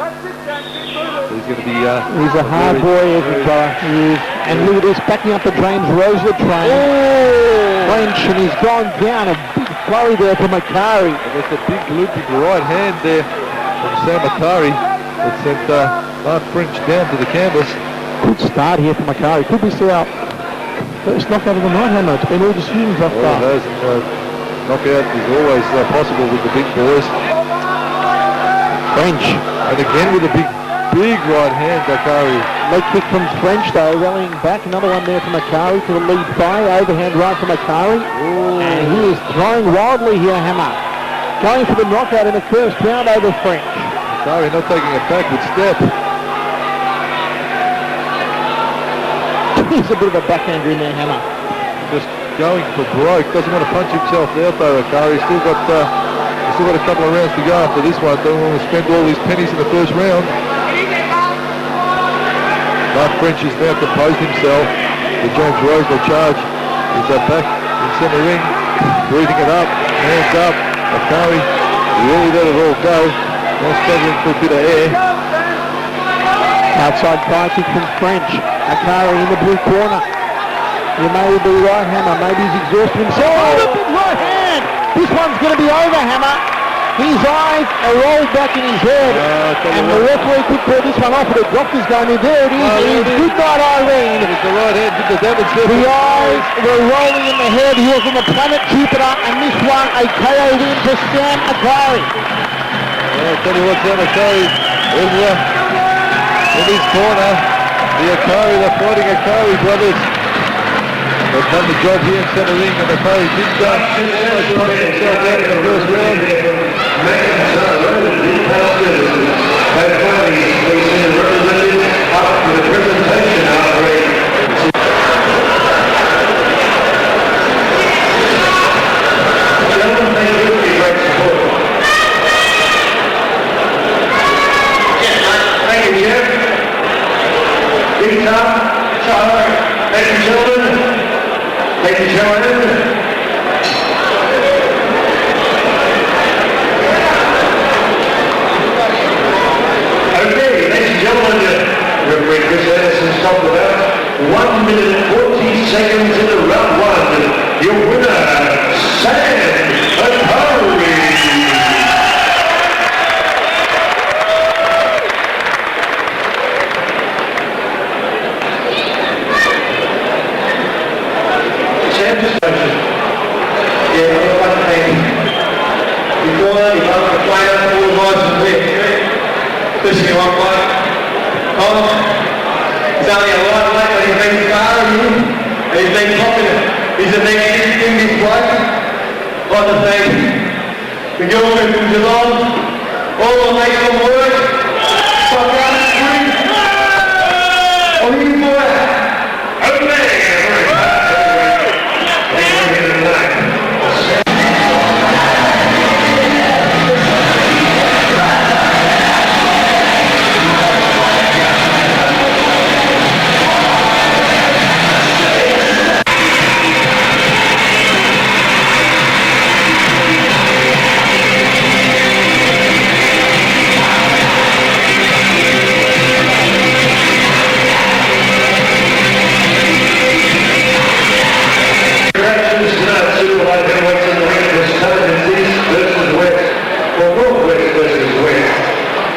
A: He's going to be...
D: he's a hard boy, every brother. He is. And look at this, backing up the trains, Rose the train. French, and he's gone down. A big flurry there from Akkari.
A: And there's a big looping right hand there from Sam Akkari that sent Mark French down to the canvas.
D: Good start here from Akkari. Could we see our first knockout of the night, Hammer? It's been all decisions off
A: well, it has, and knockout is always possible with the big boys.
D: French.
A: And again with a big right hand, Akkari.
D: Leg kick from French though, rallying back. Another one there from Akkari to the lead by. Overhand right from Akkari. And he is throwing wildly here, Hammer. Going for the knockout in the first round over French.
A: Akkari not taking a backward step.
D: He's a bit of a backhander in there, Hammer.
A: Just going for broke. Doesn't want to punch himself out though, Akkari. Still got a couple of rounds to go after this one. Don't want to spend all his pennies in the first round. Mark French has now composed himself. The James Rosewell charge is back in centre ring, breathing it up, hands up. Akkari really let it all go. Now struggling for a bit of air.
D: Outside fire kick from French. Akkari in the blue corner. You may be right, Hammer. Maybe he's exhausted himself. Oh, the big right hand! This one's going to be over, Hammer. His eyes are rolled back in his head, and the referee could call this one off, but it dropped his gun in. There it is. Good night, Irene.
A: It's the right hand did the damage there.
D: The eyes were rolling in the head. He was on the planet Jupiter, and this one a KO win for Sam Akkari.
A: I'll tell you what, Sam Akkari in his corner. The fighting Akkari brothers. They've done the job here in centre ring, and Akkari did himself out in the first round.
E: Ladies and gentlemen, okay, ladies and gentlemen, referee Chris Anderson stopped about 1 minute 40 seconds into round one. Your winner, Sam Akkari. Pushing one bloke. He's only a lightweight, but he's been scarring him, and he's been popular. He's the next in this bloke. I'd like to thank the girlfriend from Geelong, all the mates on work, fuck up, spring. I'm here for it. Okay.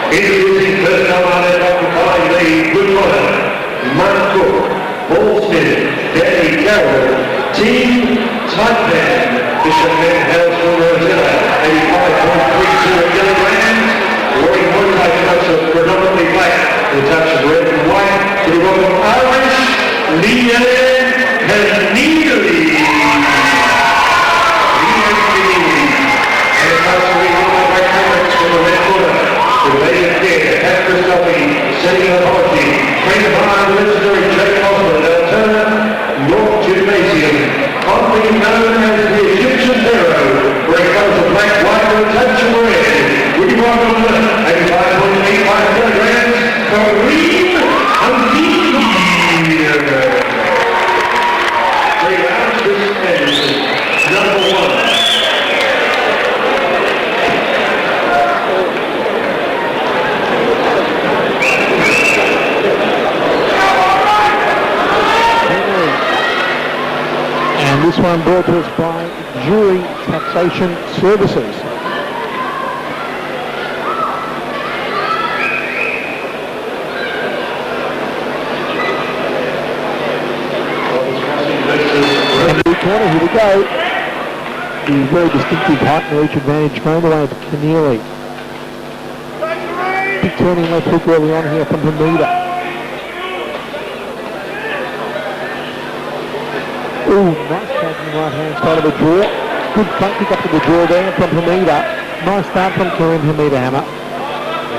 E: Introducing first time on that Akkari lead, good runner, Mark Cook, Paul Smith, Danny Carroll, Team Tightman, Bishop House from Rosella, 85.32 kilograms, wearing one like touch of predominantly black, with a touch of red and white, to the rock of Irish, Kennealy. And possibly one of my comments from the red corner. The lady of care, Catherine Duffy, setting an apology. Train of High Legendary Jake Hospital, Altona, York Gymnasium. Commonly known as the Egyptian Pharaoh, where it comes to black, white, or touch of red. We welcome 85.85 kilograms, Kareem Ozdemircelik. 3 rounds, Chris Anderson, number 1.
D: This one brought to us by Jury Taxation Services. And the corner, here we go. The very distinctive height and reach advantage going away to Kennealy. Big turning left hook early on here from Hamida. Ooh, nice catch in the right hand side of the draw. Good front kick up to the draw there from Hamida. Nice start from Kareem Hamida Hammer.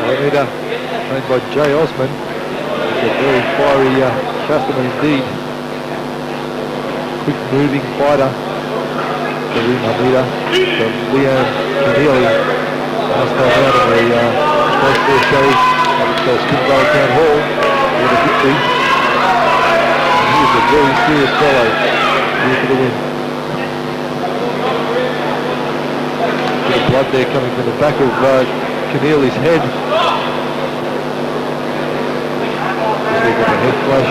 A: Hamida, trained by Jay Osman. He's a very fiery customer indeed. Quick moving fighter. Kareem Hamida from Leon Kennealy. Last time out in the first four shows at Skidborough Town Hall. With a victory. And he is a very serious fellow. Here for the win. Bit of blood there coming from the back of Kennealy's head. Just got a head flash.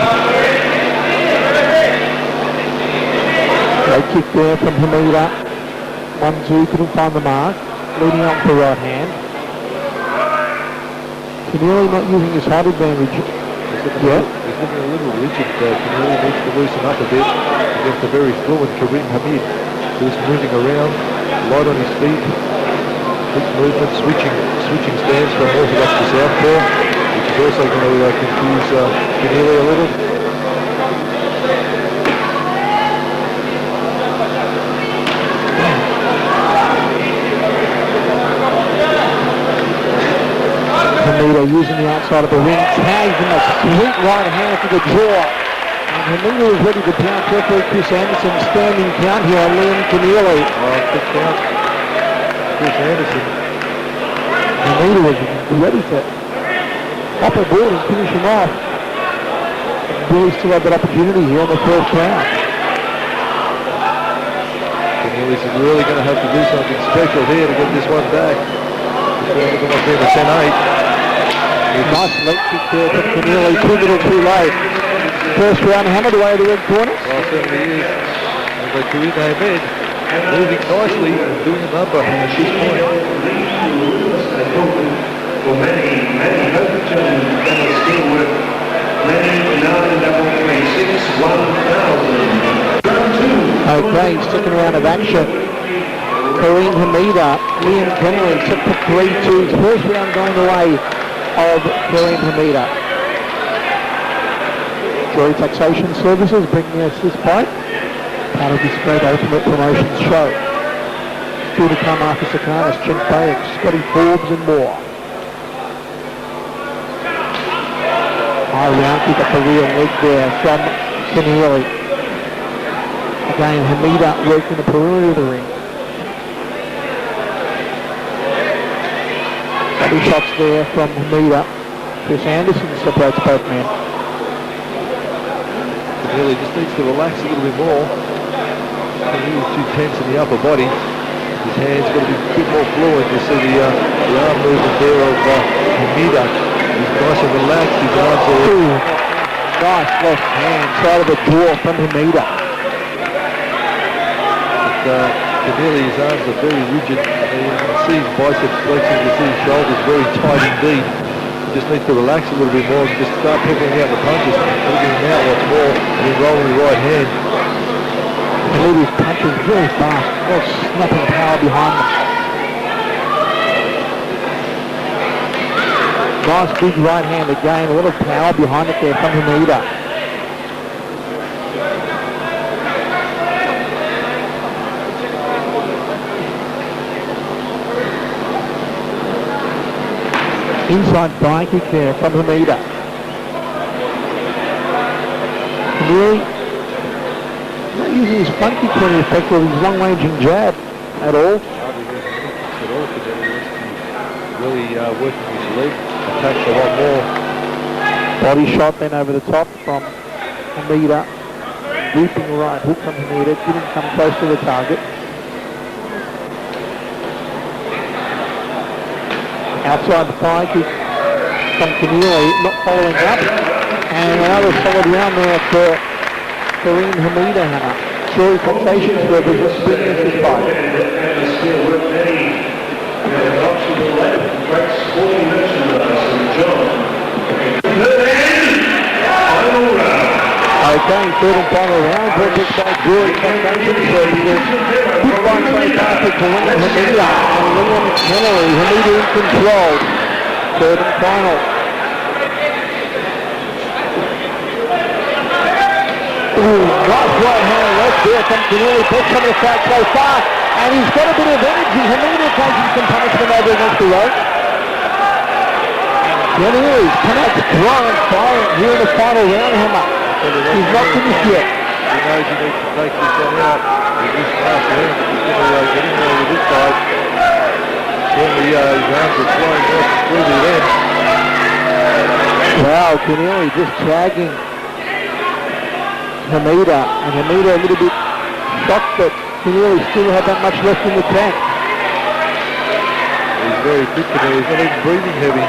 D: Great kick there from Hamida. 1-2, couldn't find the mark. leading up the right hand. Kennealy not using his height advantage.
A: He's looking a little rigid. Kennealy needs to loosen up a bit against a very fluid Kareem Hamid, who's moving around, light on his feet, quick movement, switching stance from orthodox to southpaw, which is also going to confuse Kennealy a little.
D: Hamida using the outside of the ring, tags in a sweet right hand to the jaw. And Hamida is ready to pound referee Chris Anderson, standing count here on Liam Kennealy.
A: Quick count. Chris Anderson.
D: Hamida was ready to hop aboard and finish him off. Billy still had that opportunity here in the first round.
A: Kennealy's really going to have to do something special here to get this one back. It's going to be a 10-8.
D: Nice late kick there from Kennealy, too little too late. First round hammered away to the red corner.
A: Well, certainly is. And by Kareem Ahmed moving nicely and doing a number at this point.
E: For many Hopeton and still with many 9-3-6, 1,000.
D: Okay, second round of action. Kareem Hamida, Liam Kennealy set for 3-2. First round going the way of Kareem Hamida. Joy Taxation Services bringing us this fight. Part of this great Ultimate Promotions show. Still to come after Tsakonas, Jenk, Behic, Scotty, Forbes and more. High round kick up the rear leg there from Kennealy. Again, Hamida working the perimeter of the ring. Two shots there from Hamida. Chris Anderson separates both men.
A: Kennealy just needs to relax a little bit more. He was too tense in the upper body. His hands got to be a bit more fluid. You see the arm movement there of Hamida. He's nice and relaxed. His arms are...
D: Ooh, nice left hand, side of the jaw from Hamida.
A: But Kennealy, his arms are very rigid. You can see his biceps flexing, you can see his shoulders very tight indeed. He just needs to relax a little bit more and just start peppering out the punches, peppering him out once more, and then rolling the right hand.
D: Kennealy's punches very fast, all snapping power behind them. Nice big right hand again, a lot of power behind it there from Hamida. Inside thigh kick there from Hamida. Kennealy not using his front kick to any effect or his long-ranging jab at all.
A: Really working his leg, attacks a lot more.
D: Body shot then over the top from Hamida. Looping right hook from Hamida, didn't come close to the target. Outside the thigh kick from Kennealy, not following up. And another solid round there for Kareem Hamida, Hannah. Joy Taxation Services bringing us this fight. Okay, third and final round, brought by Joy Taxation Services. Good fight so far for Kareem Hamida and Liam Kennealy. Hamida in control. Third and final. Ooh, nice right hand left there from Kennealy. Best some of the fight so far. And he's got a bit of energy. Hamida taking some punishment over against the rope. Kennealy's come out strong and firing here in the final round, Hammer. He's not finished yet.
A: He knows he needs to take this one out with this last round. He's going to get in there with this side. Certainly his arms are flowing off through the end.
D: Wow, Kennealy just tagging Hamida. And Hamida a little bit shocked that Kennealy still had that much left in the tank.
A: He's very fit today. He's not even breathing heavy.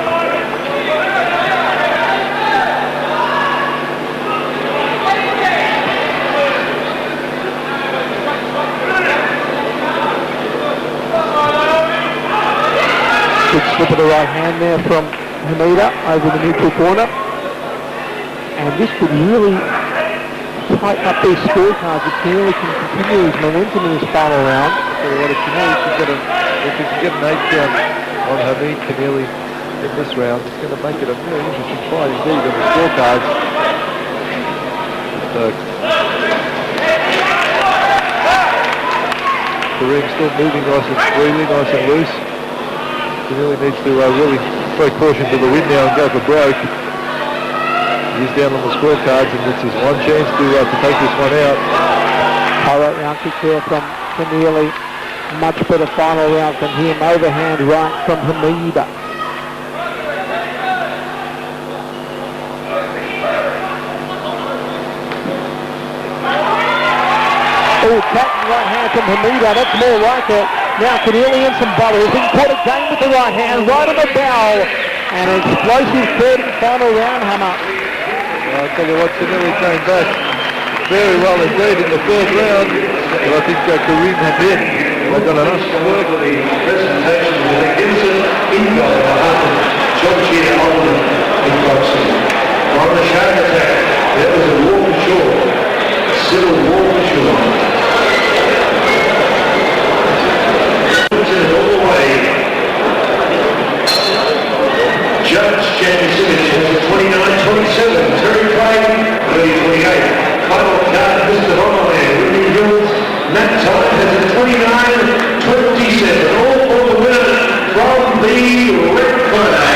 D: Flip of the right hand there from Hamida over the neutral corner. And this could really tighten up their scorecards if Kennealy can continue his momentum in this final round.
A: So what if he can get an 8 count on Hamid Kennealy in this round, it's going to make it a very interesting fight indeed on the scorecards. Kareem still moving nice and freely, nice and loose. Kennealy needs to really throw caution to the wind now and go for broke. He's down on the scorecards and it's his one chance to take this one out.
D: Thorough round kick there from Kennealy. Much better final round from him. Overhand right from Hamida. Oh, patent right hand from Hamida. That's more like it. Now Kennealy in some bottle. He's been caught again with the right hand, right on the bell. And an explosive third and final round, Hammer.
A: I'll tell you what, Kennealy came back very well indeed in the third round. But I think Kareem had hit. They've got enough work.
E: The presentation of the Gibson Ingot on behalf of John Cheetah Alderman Kickboxing. On the shark attack, that was a walk ashore. A civil walk ashore. Puts it all the way. Judge James Simmons has a 29-27. Terry Clay, 30-28. Final card, Mr. Rommelman, Whitney Hills. Matt Time has a 29-27. All for the winner from the red corner.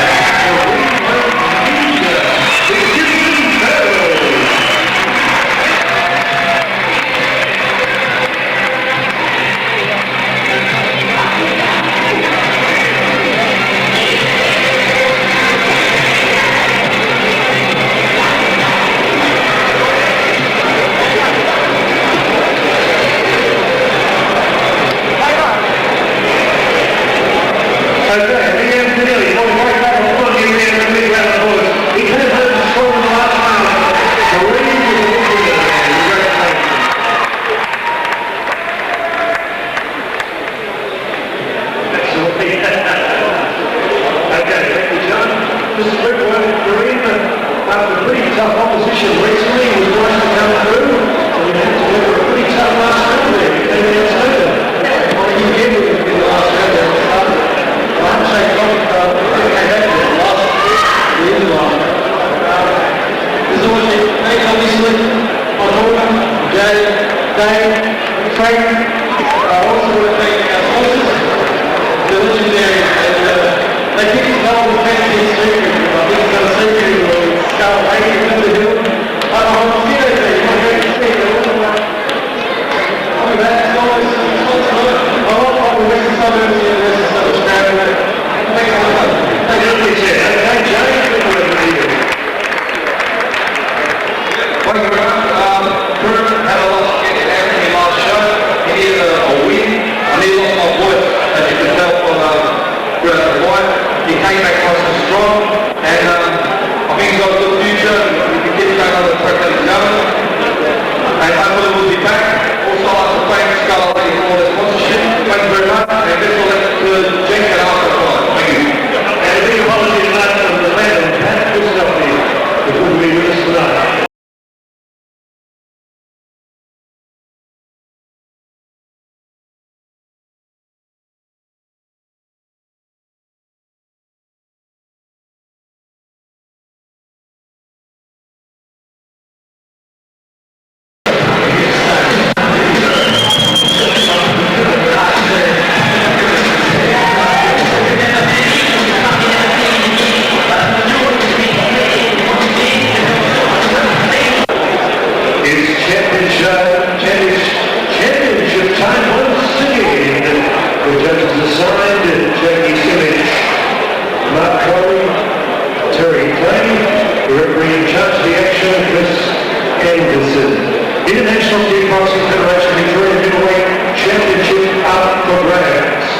E: International Kickboxing Federation Victoria Middleweight Championship up for grabs.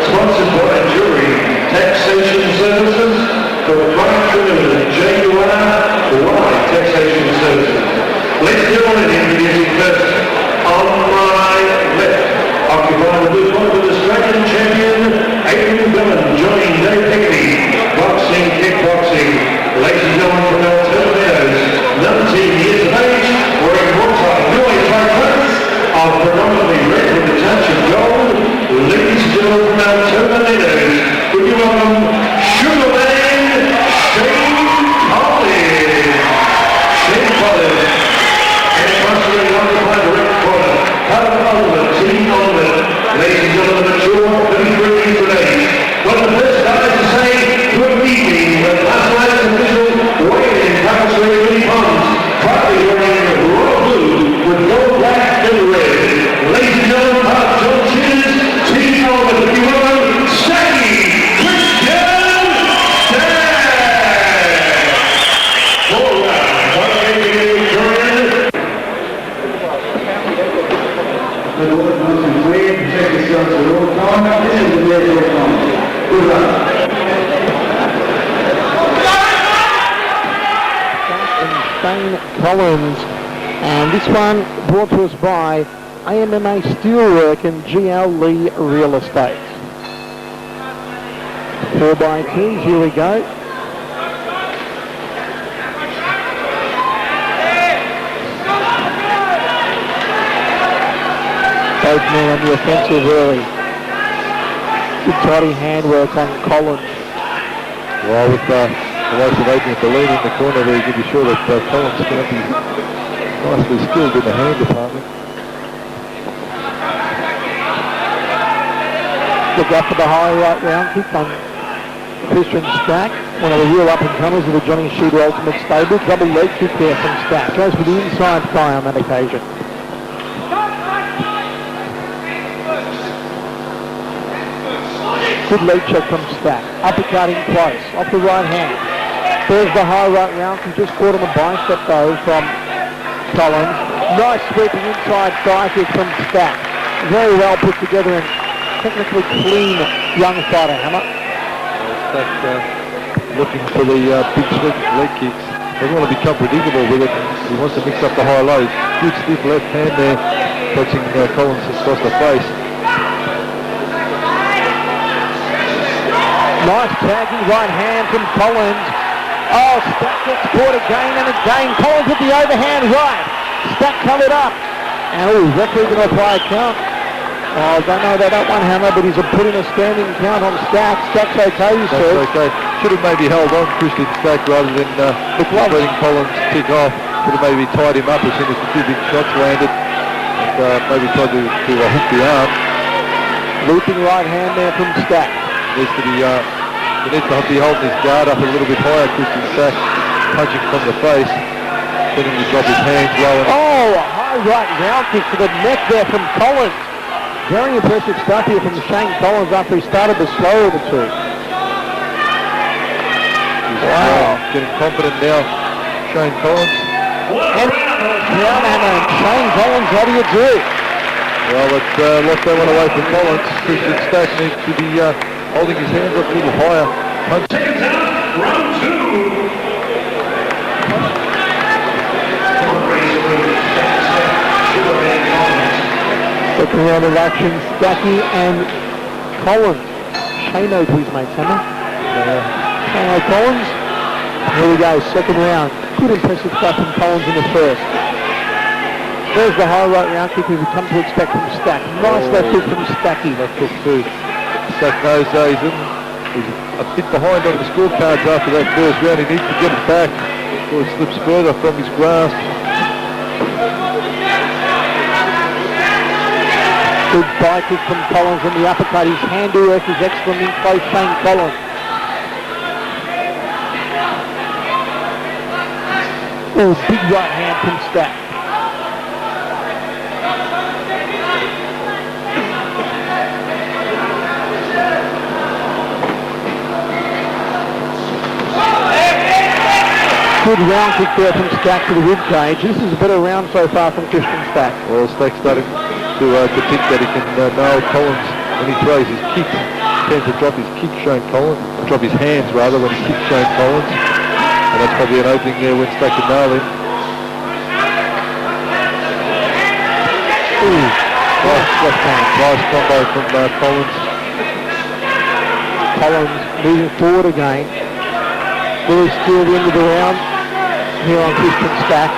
E: Sponsored by Jury Taxation Services for the Prime Limited JUR Taxation Services. Let's do on it introducing first on my left, occupying the blue corner with Australian champion Adrian Bellin, joining Dave Peckney.
D: Shane Collins. And this one brought to us by AMMA Steelwork and GL Lee Real Estate. 4x2s, here we go. Both men on the offensive early. Good tidy handwork on Collins.
A: Well, with the likes of Adrian Bellini in the corner there, you can be sure that Collins is going to be nicely skilled in the hand department.
D: Look out for the high right round kick on Christian Stack, one of the real up-and-comers of the Johnny Shida Ultimate Stable. Double leg kick there from Stack. Goes for the inside thigh on that occasion. Good leg check from Stack. Uppercutting close, off the right hand. There's the high right round. He just caught on the bicep though from Collins. Nice sweeping inside thigh kick from Stack. Very well put together and technically clean young fighter hammer.
A: Stack looking for the big sweeping leg kicks. Doesn't want to become predictable with it. He wants to mix up the high lows. Good stiff left hand there, touching Collins across the face.
D: Nice tagging right hand from Collins. Oh, Stack gets caught again and again. Collins with the overhand right. Stack covered up. And referee going to apply a count. Oh, I don't know about that one, Hammer, but he's put in a standing count on Stack. Stack's okay, he says.
A: That's okay. Should have maybe held on Christian Stack rather than letting Collins kick off. Could have maybe tied him up as soon as the two big shots landed. And maybe tried to hook the arm.
D: Looping right hand there from Stack.
A: Needs to be, he needs to be holding his guard up a little bit higher, Christian Stack, punching from the face, getting him to drop his hands low.
D: Oh, a high right round kick to the neck there from Collins. Very impressive stuff here from Shane Collins after he started to slow the two.
A: Wow. Getting confident now, Shane Collins.
D: And Shane Collins, how do you do?
A: Well, let's lock that one away from Collins. Christian Stack needs to be holding his hands up a little higher.
E: Second down, round two.
D: Second round of action, Stacky and Collins. Shane knows who his mates, Hammer. Shane Collins. Here we go, second round. Good impressive stuff from Collins in the first. There's the high right round kick we've come to expect from Stack. Nice left hook from Stacky.
A: Left hook too. Stack knows he's a bit behind on the scorecards after that first round. He needs to get it back before it slips further from his grasp.
D: Good bike kick from Collins on the uppercut. His handiwork is excellent in close, Shane Collins. Oh, big right hand from Stack. Good round kick there from Stack to the rib cage. This is a better round so far from Christian Stack.
A: Well, Stack's starting to think that he can nail Collins when he throws his kicks. He tends to drop his kick, Shane Collins, drop his hands rather when he kicks Shane Collins. And that's probably an opening there when Stack can nail him. Ooh, nice combo from Collins.
D: Collins moving forward again. Really still the end of the round here on Christian Stack.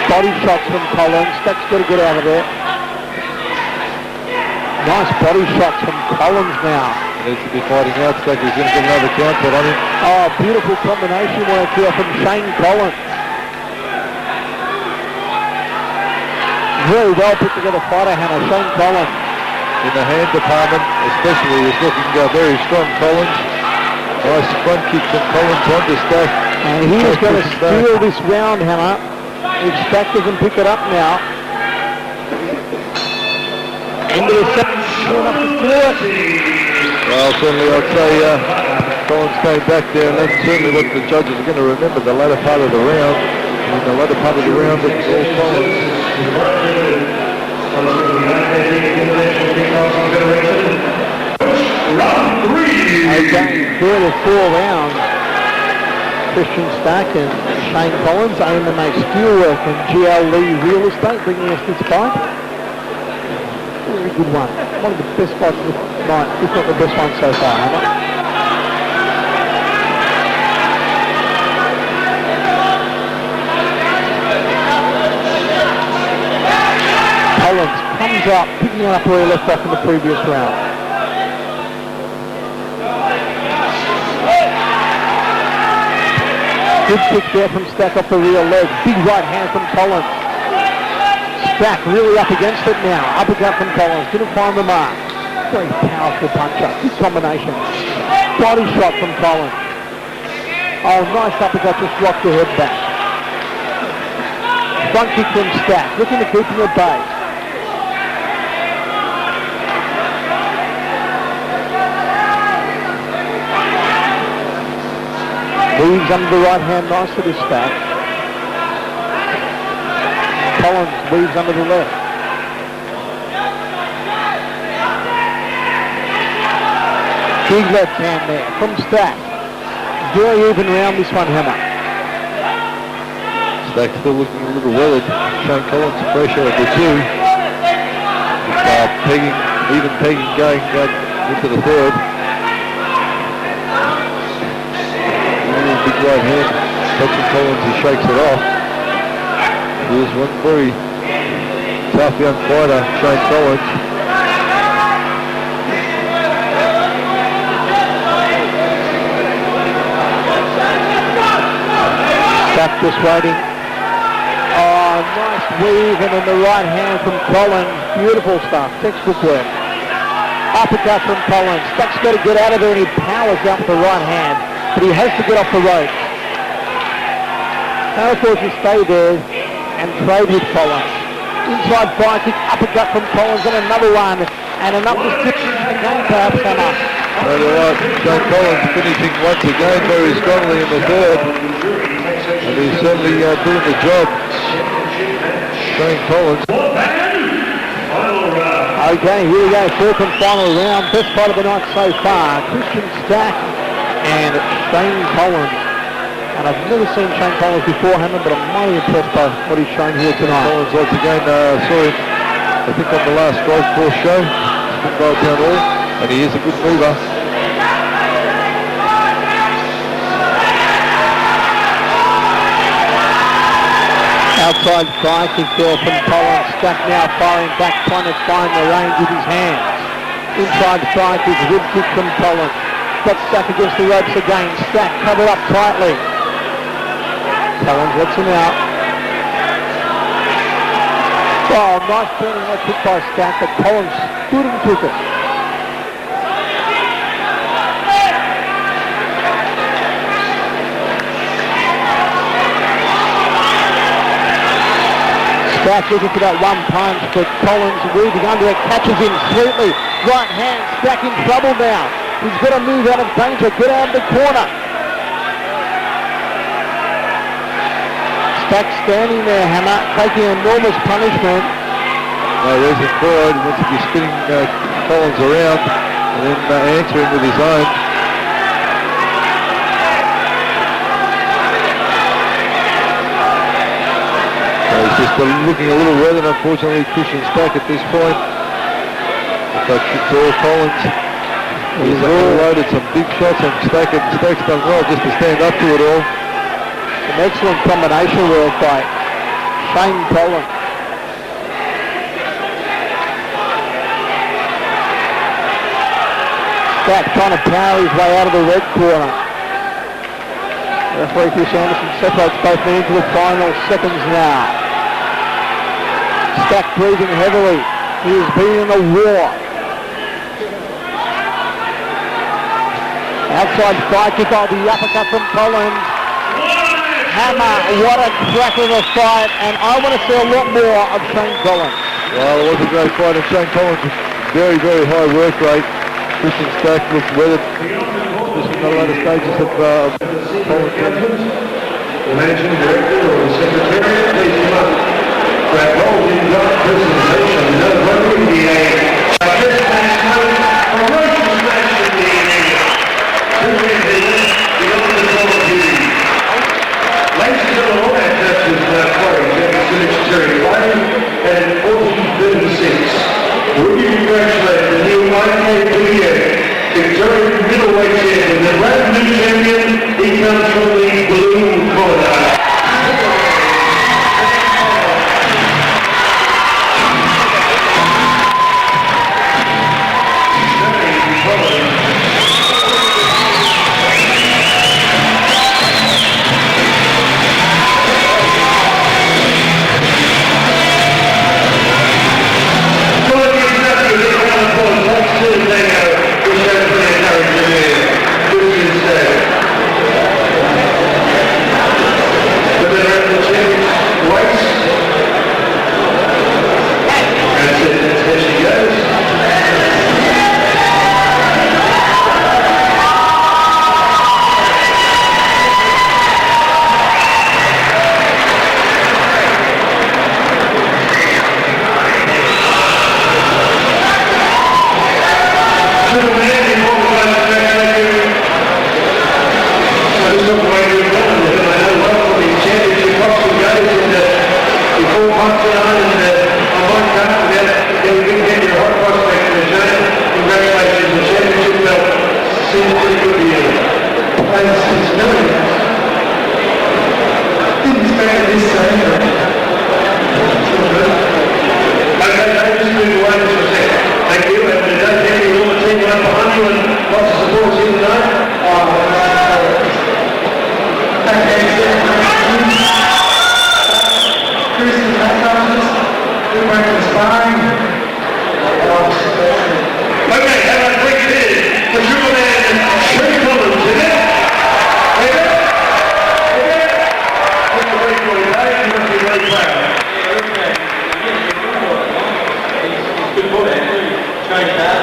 D: Body shots from Collins. Stack's got to get out of there. Nice body shots from Collins now.
A: Needs to be fighting out. Stack is going to get another counter on him.
D: Oh, beautiful combination work here from Shane Collins. Very well put together fighter hammer, Shane Collins.
A: In the hand department, especially, is looking very strong, Collins. Nice front kick from Collins onto Stack.
D: And he is going to steal this round, hammer. If Stack doesn't pick it up now. Into the second, enough to steal it.
A: Well, certainly I'd say Collins came back there, and that's certainly what the judges are going to remember, the latter part of the round. In the latter part of the round, it was all Collins.
E: Round three.
D: Okay, 3 of the 4 rounds. Christian Stack and Shane Collins, AMMA Steelwork and GL Lee Real Estate bringing us this fight. Very good one. One of the best fights of the night, if not the best one so far, Hammer. Collins comes up, picking it up where he left off in the previous round. Good kick there from Stack off the rear leg. Big right hand from Collins. Stack really up against it now. Uppercut from Collins. Didn't find the mark. Very powerful puncher. Good combination. Body shot from Collins. Oh, nice uppercut. Just rocked the head back. Front kick from Stack. Looking to keep him at bay. Weaves under the right hand, nice for this Stack. Collins weaves under the left. Big left hand there from Stack. Very even round this one, Hammer.
A: Stack still looking a little weathered. Shane Collins pressure at the two. Even pegging going into the third. Big right hand, touching Collins, he shakes it off. Here's one very tough young fighter, Shane Collins.
D: Stack just waiting. Oh, nice weave and then the right hand from Collins. Beautiful stuff, textbook work. Uppercut from Collins. Stack's got to get out of there and he powers out with the right hand. But he has to get off the rope. Now of course he stay there and trade with Collins. Inside fire kick, uppercut from Collins and another one. And another stick again perhaps Hammer.
A: Right, all right. Shane Collins finishing once again very strongly in the third. And he's certainly doing the job. Shane Collins.
D: Okay, here we go, fourth and final round. Best fight of the night so far. Christian Stack and Shane Collins. And I've never seen Shane Collins before, Hammond, but I'm mighty impressed by what he's shown here tonight.
A: Collins once again, saw him, I think on the last Strike Force show, Springvale Town Hall, and he is a good mover.
D: Outside fire kick there from Collins. Stack now firing back, trying to find the range with his hands. Inside fire kick, rib kick from Collins. Got Stack against the ropes again. Stack covered up tightly. Collins lets him out. Oh, nice turning leg kick by Stack, but Collins stood and took it. Stack looking for that one punch, but Collins weaving under it, catches him sweetly. Right hand, Stack in trouble now. He's got to move out of danger, get out of the corner. Stack standing there, Hammer, taking enormous punishment.
A: No, there's his forward. He wants to be spinning Collins around and then answering with his own. So he's just looking a little weathered, unfortunately, Christian Stack at this point. But it's all Collins. He's loaded some big shots and Stack's done well just to stand up to it all.
D: An excellent combination work by Shane Collins. Stack trying to power his way out of the red corner. Referee Chris Anderson separates both men into the final seconds now. Stack breathing heavily. He has been in a war. Outside fire kick, the uppercut from Collins. Hammer, what a crack of a fight, and I want to see a lot more of Shane Collins.
A: Well, it was a great fight, and Shane Collins, very, very high work rate. Christian Stack looks weathered, especially in the later stages of Collins.
E: The Managing Director or the Secretariat, please come up. That role in that presentation, no whether it be a test match mode or motion match in the area. Simply the honor of duty. just move away just for a second. Thank you. And thank you all the team up behind you and lots of support here tonight. Okay, have a quick hit. The triple man, Shelley Collins, is it? That's a great boy, Dave. You must be very proud. Good boy, change that.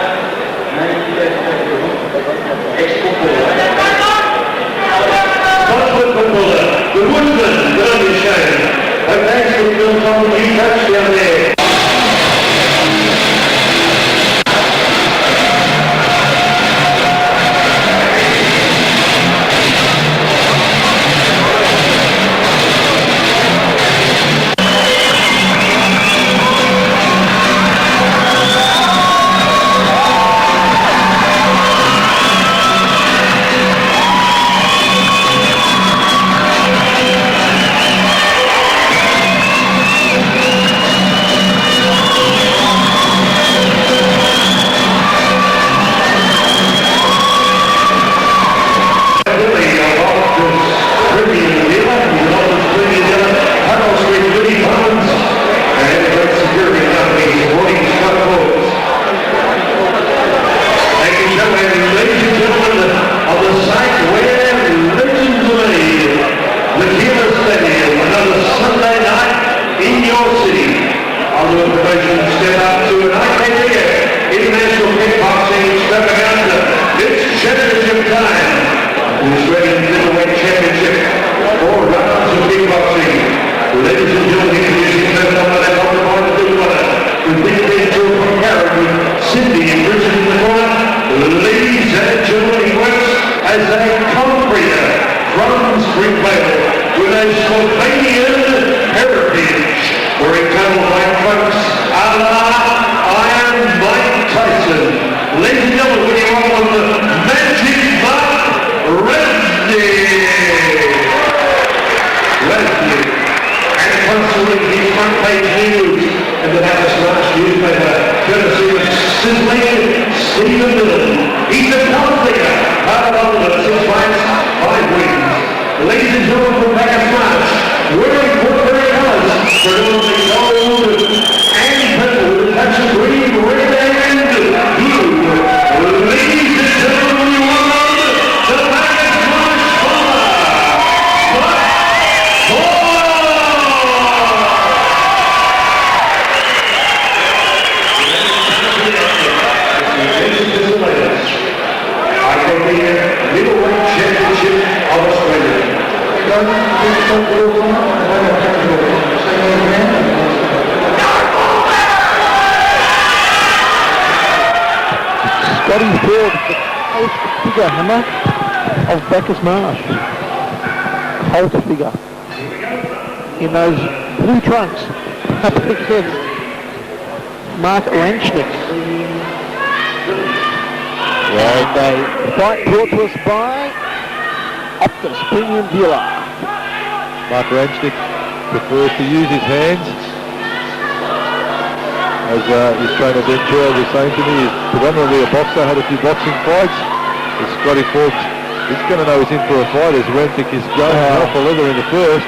E: Scotland footballer, the Woodsman, will be shown. And thanks to Phil Tom, you touched down there. Step up to an IKTF International Kickboxing Extravaganza. It's championship time. The Australian Middleweight Championship. 4 rounds of kickboxing. Ladies and gentlemen, introducing first up on that corner corner to the corner. With big big tour from Kareem, with Cindy and Richard in the corner. Ladies and gentlemen, he works as a concreter from Springvale with a Slovenian heritage. Wearing cattle white folks, a la Iron Mike Tyson. Ladies and gentlemen, we are on the Magic Mark Rancnik. And constantly his front page news in the Dallas March newspaper, courtesy of sizzling Stephen Dillon. He's a conflict, hard on the 6 fights, 5 wins. Ladies and gentlemen, from Dallas March, wearing Portbury colours, predominantly gold and purple with a touch of green, red and blue. Ladies and gentlemen, we welcome the Dallas March Middleweight Championship of Australia.
D: Scotty Forbes, the Colt figure hammer of Bacchus Marsh. Colt figure. In those blue trunks, up against Mark Rancnik. And a fight brought to us by Optus Premium Dealer.
A: Mark Rancnik prefers to use his hands. As his trainer Ben Gerald was saying to me, he's predominantly a boxer, had a few boxing fights. But Scotty Forbes, he's going to know he's in for a fight as Rancnik is going off a leather in the first.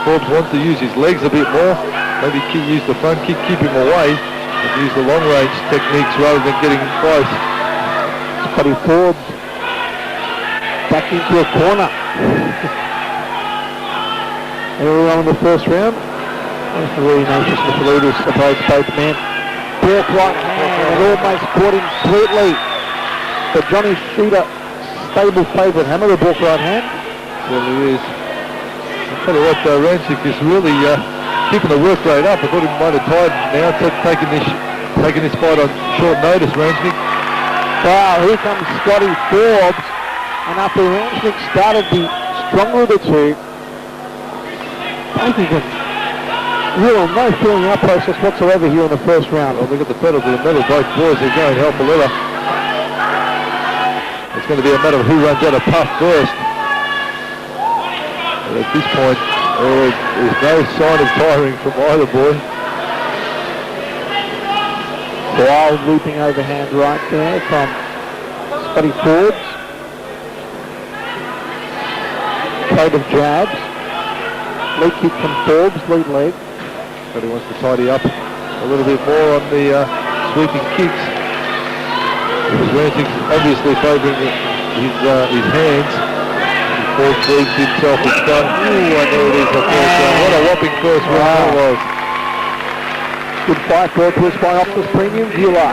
A: Forbes wants to use his legs a bit more, maybe use the front kick, keep him away, and use the long range techniques rather than getting him close.
D: Scotty Forbes back into a corner. Early on in the first round, referee Ignatius Michailidis opposed both men. Walk right hand, and almost caught him sweetly. But Johnny Scida, stable favourite hammer, the walk right hand.
A: Certainly is. I'll tell you what, Rancnik is really keeping the work rate up. I thought he might have tied now, taking this fight on short notice, Rancnik.
D: Wow, here comes Scotty Forbes, and after Rancnik started the stronger of the two, both of them real no feeling out process whatsoever here in the first round.
A: Well, look at the pedal to the metal, both boys are going hell for leather. It's going to be a matter of who runs out of puff first. At this point, there's no sign of tiring from either boy.
D: Wild looping overhand right there from Scotty Forbes. Trade of jabs. Lead kick from Forbes, lead leg.
A: But he wants to tidy up a little bit more on the sweeping kicks. Because Rancnik's obviously favouring his hands. Forbes leaves himself in front. Ooh, and there it is, the first round. What a whopping first round that was.
D: Good fight brought to us by Optus Premium Viewer.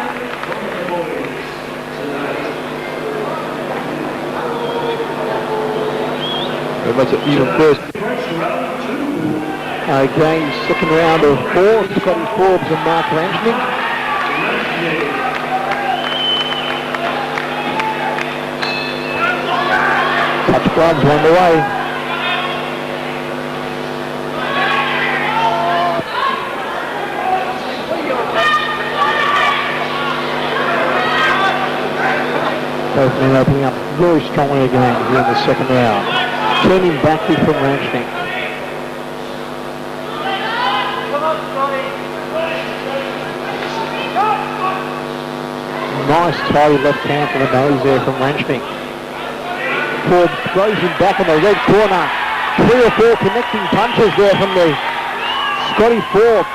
A: Very much an even first.
D: Okay, second round of 4, Scotty Forbes and Mark Rancnik. Touch gloves on the way. Both men opening up very strongly again here in the second round. Turning backward from Rancnik. Nice tidy left hand for the nose there from Rancnik. Forbes throws him back in the red corner. 3 or 4 connecting punches there from the Scotty Forbes.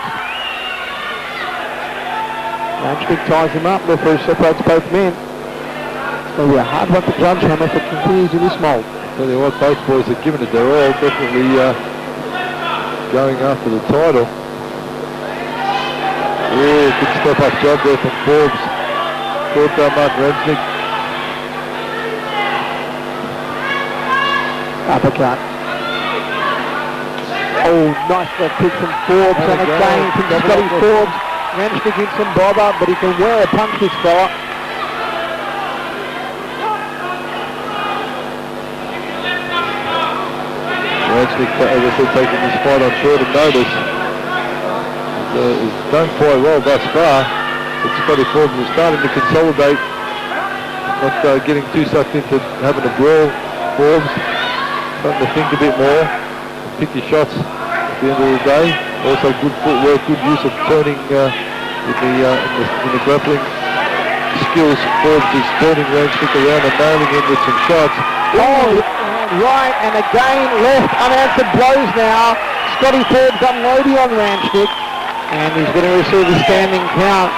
D: Rancnik ties him up. Referee separates both men. It'll be a hard one to judge him if it continues in this mould.
A: Tell you what, both boys have given it their all. Definitely going after the title. Oh, good step up job there from Forbes. Caught down Mark Rancnik.
D: Uppercut. Oh, nice left kick from Forbes and again from Scotty Forbes. Rancnik in some bother, but he can wear a punch, this fella.
A: Rancnik, as I said, taking this fight on short notice. He's done quite well thus far. But Scotty Forbes is starting to consolidate. Not getting too sucked into having a brawl. Forbes starting to think a bit more. Pick your shots at the end of the day. Also good footwork, good use of turning in the grappling skills. Forbes is turning Rancnik around and nailing him with some shots.
D: Oh, right, and again left unanswered blows now. Scotty Forbes unloading on Rancnik, and he's going to receive a standing count.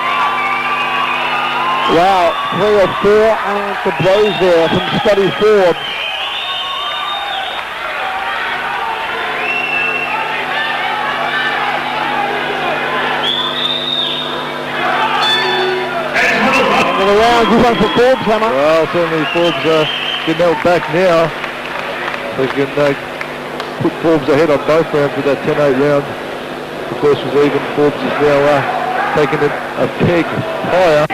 D: Wow, 3 or 4 unanswered blows there from Scotty Forbes. And the round, good one for Forbes, Hammer.
A: Well, certainly Forbes getting held back now. They can put Forbes ahead on both rounds with that 10-8 round. The first was even. Forbes is now taking it a peg higher.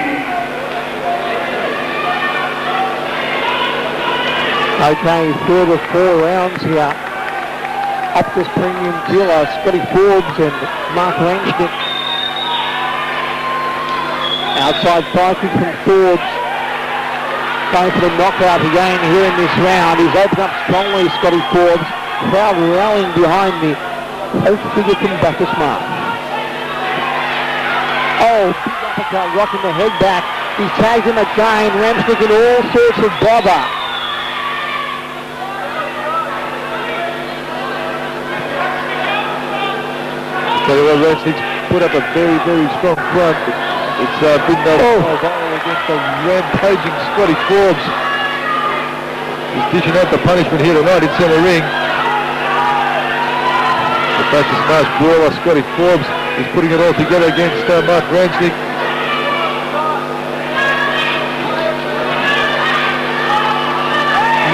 D: Okay, third of 4 rounds here. Optus Premium dealer Scotty Forbes and Mark Rancnik. Outside fight kick from Forbes. Going for the knockout again here in this round. He's opened up strongly, Scotty Forbes. Crowd rallying behind the oath figure from Bacchus Mark. Oh, big uppercut, rocking the head back. He's tagged him again. Rancnik in all sorts of bother.
A: Tell you what, Rancnik's put up a very, very strong front. It's been viral against the rampaging Scotty Forbes. He's dishing out the punishment here tonight in centre ring. The Bacchus Mark brawler Scotty Forbes is putting it all together against Mark Rancnik.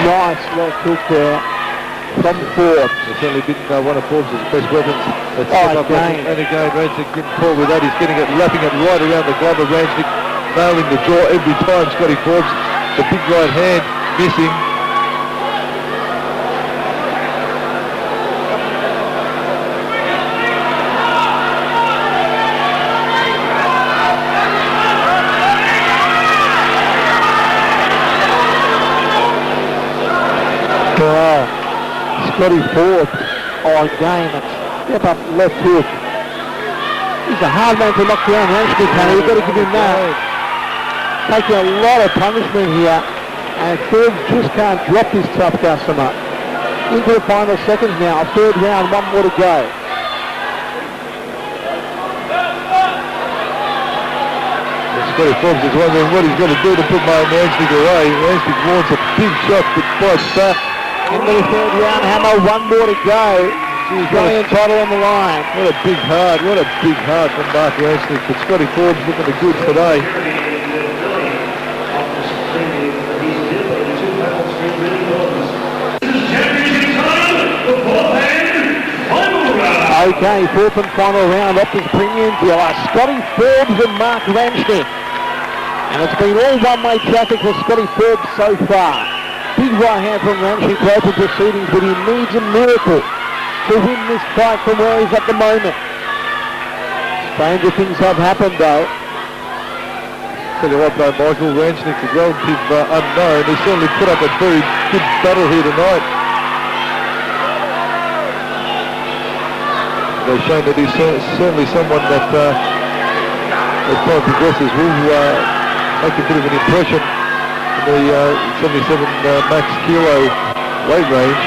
D: Nice left hook there from Forbes.
A: It's certainly been one of Forbes' best weapons. And again, Rancnik getting caught with that. He's getting it, wrapping it right around the glove of Rancnik, nailing the jaw every time. Scotty Forbes, the big right hand missing.
D: Scotty Forbes. Oh, again, step up left hook. He's a hard man to knock down. Rancnik, you've got to give him that. Taking a lot of punishment here. And Forbes just can't drop this tough customer. Into the final seconds now. Third round, one more to go.
A: Scotty Forbes is wondering what he's going to do to put Rancnik away. Rancnik wants a big shot, but fights back.
D: Into the third round, Hammer, one more to go. Australian title on the line.
A: What a big heart from Mark Rancnik. But Scotty Forbes looking the goods today.
D: Okay, fourth and final round, Optus Premium dealer, Scotty Forbes and Mark Rancnik. And it's been all one-way traffic for Scotty Forbes so far. Big right hand from Rancnik to open proceedings, but he needs a miracle to win this fight from where he's at the moment. Stranger things have happened though.
A: Tell you what though, Michael, Rancnik, the relative unknown, he certainly put up a very good battle here tonight. They've shown that he's certainly someone that, as time progresses, will make a bit of an impression in the 77 max kilo weight range.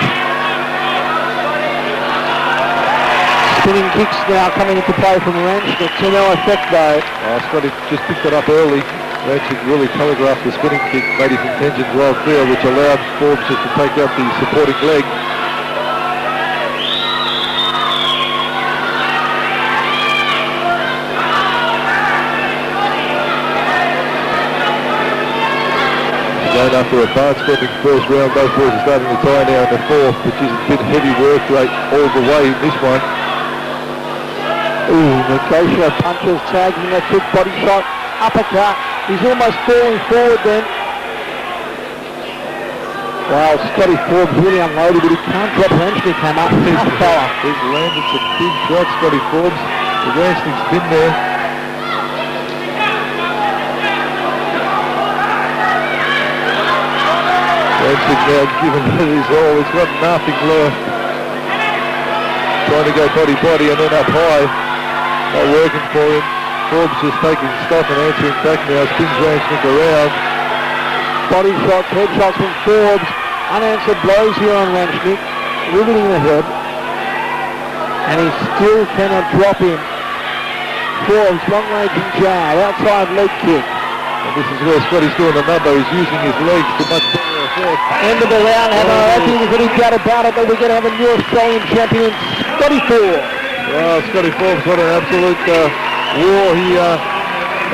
D: Spinning kicks now coming into play from Rancnik, to no effect though.
A: Scotty just picked it up early. Rancnik really telegraphed the spinning kick, made his intentions well clear, which allowed Forbes just to take out the supporting leg. Going after a barn-spending first round, both boys are starting to tie now in the fourth, which is a bit heavy work rate all the way in this one.
D: Ooh, Nikosha punches, tagging that quick body shot, uppercut. He's almost falling forward then. Wow, Scotty Forbes really unloaded, but he can't drop Rancnik, Hammer. Tough fella.
A: He's landed some big shots, Scotty Forbes. The Rancnik's been there. Rancnik now given his all, he's got nothing left. Trying to go body and then up high. Not working for him. Forbes just taking stock and answering back now, spins Rancnik around.
D: Body shots, head shots from Forbes. Unanswered blows here on Rancnik, riveting the head. And he still cannot drop him. Forbes, long-ranging jab, outside leg kick.
A: And this is where Scotty's doing a number. He's using his legs to much better effect.
D: End of the round, Hammer. I don't think there's any doubt about it that we're going to have a new Australian champion, Scotty Forbes.
A: Well, Scotty Forbes got an absolute war. He had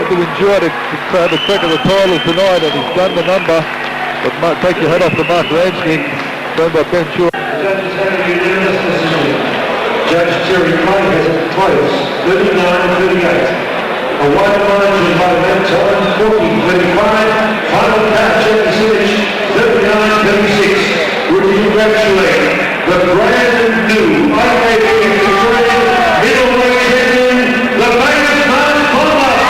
A: to endure to have a crack of the title tonight, and he's done the number. But take your head off to Mark Rancnik, done by Ben Shaw.
E: Judge Terry Craig has it close, 39-38. A wide margin by that time, 40-35. Final count, Shelley 39-36. We congratulate the brand new IKF middleweight champion, the famous Mark Forbes.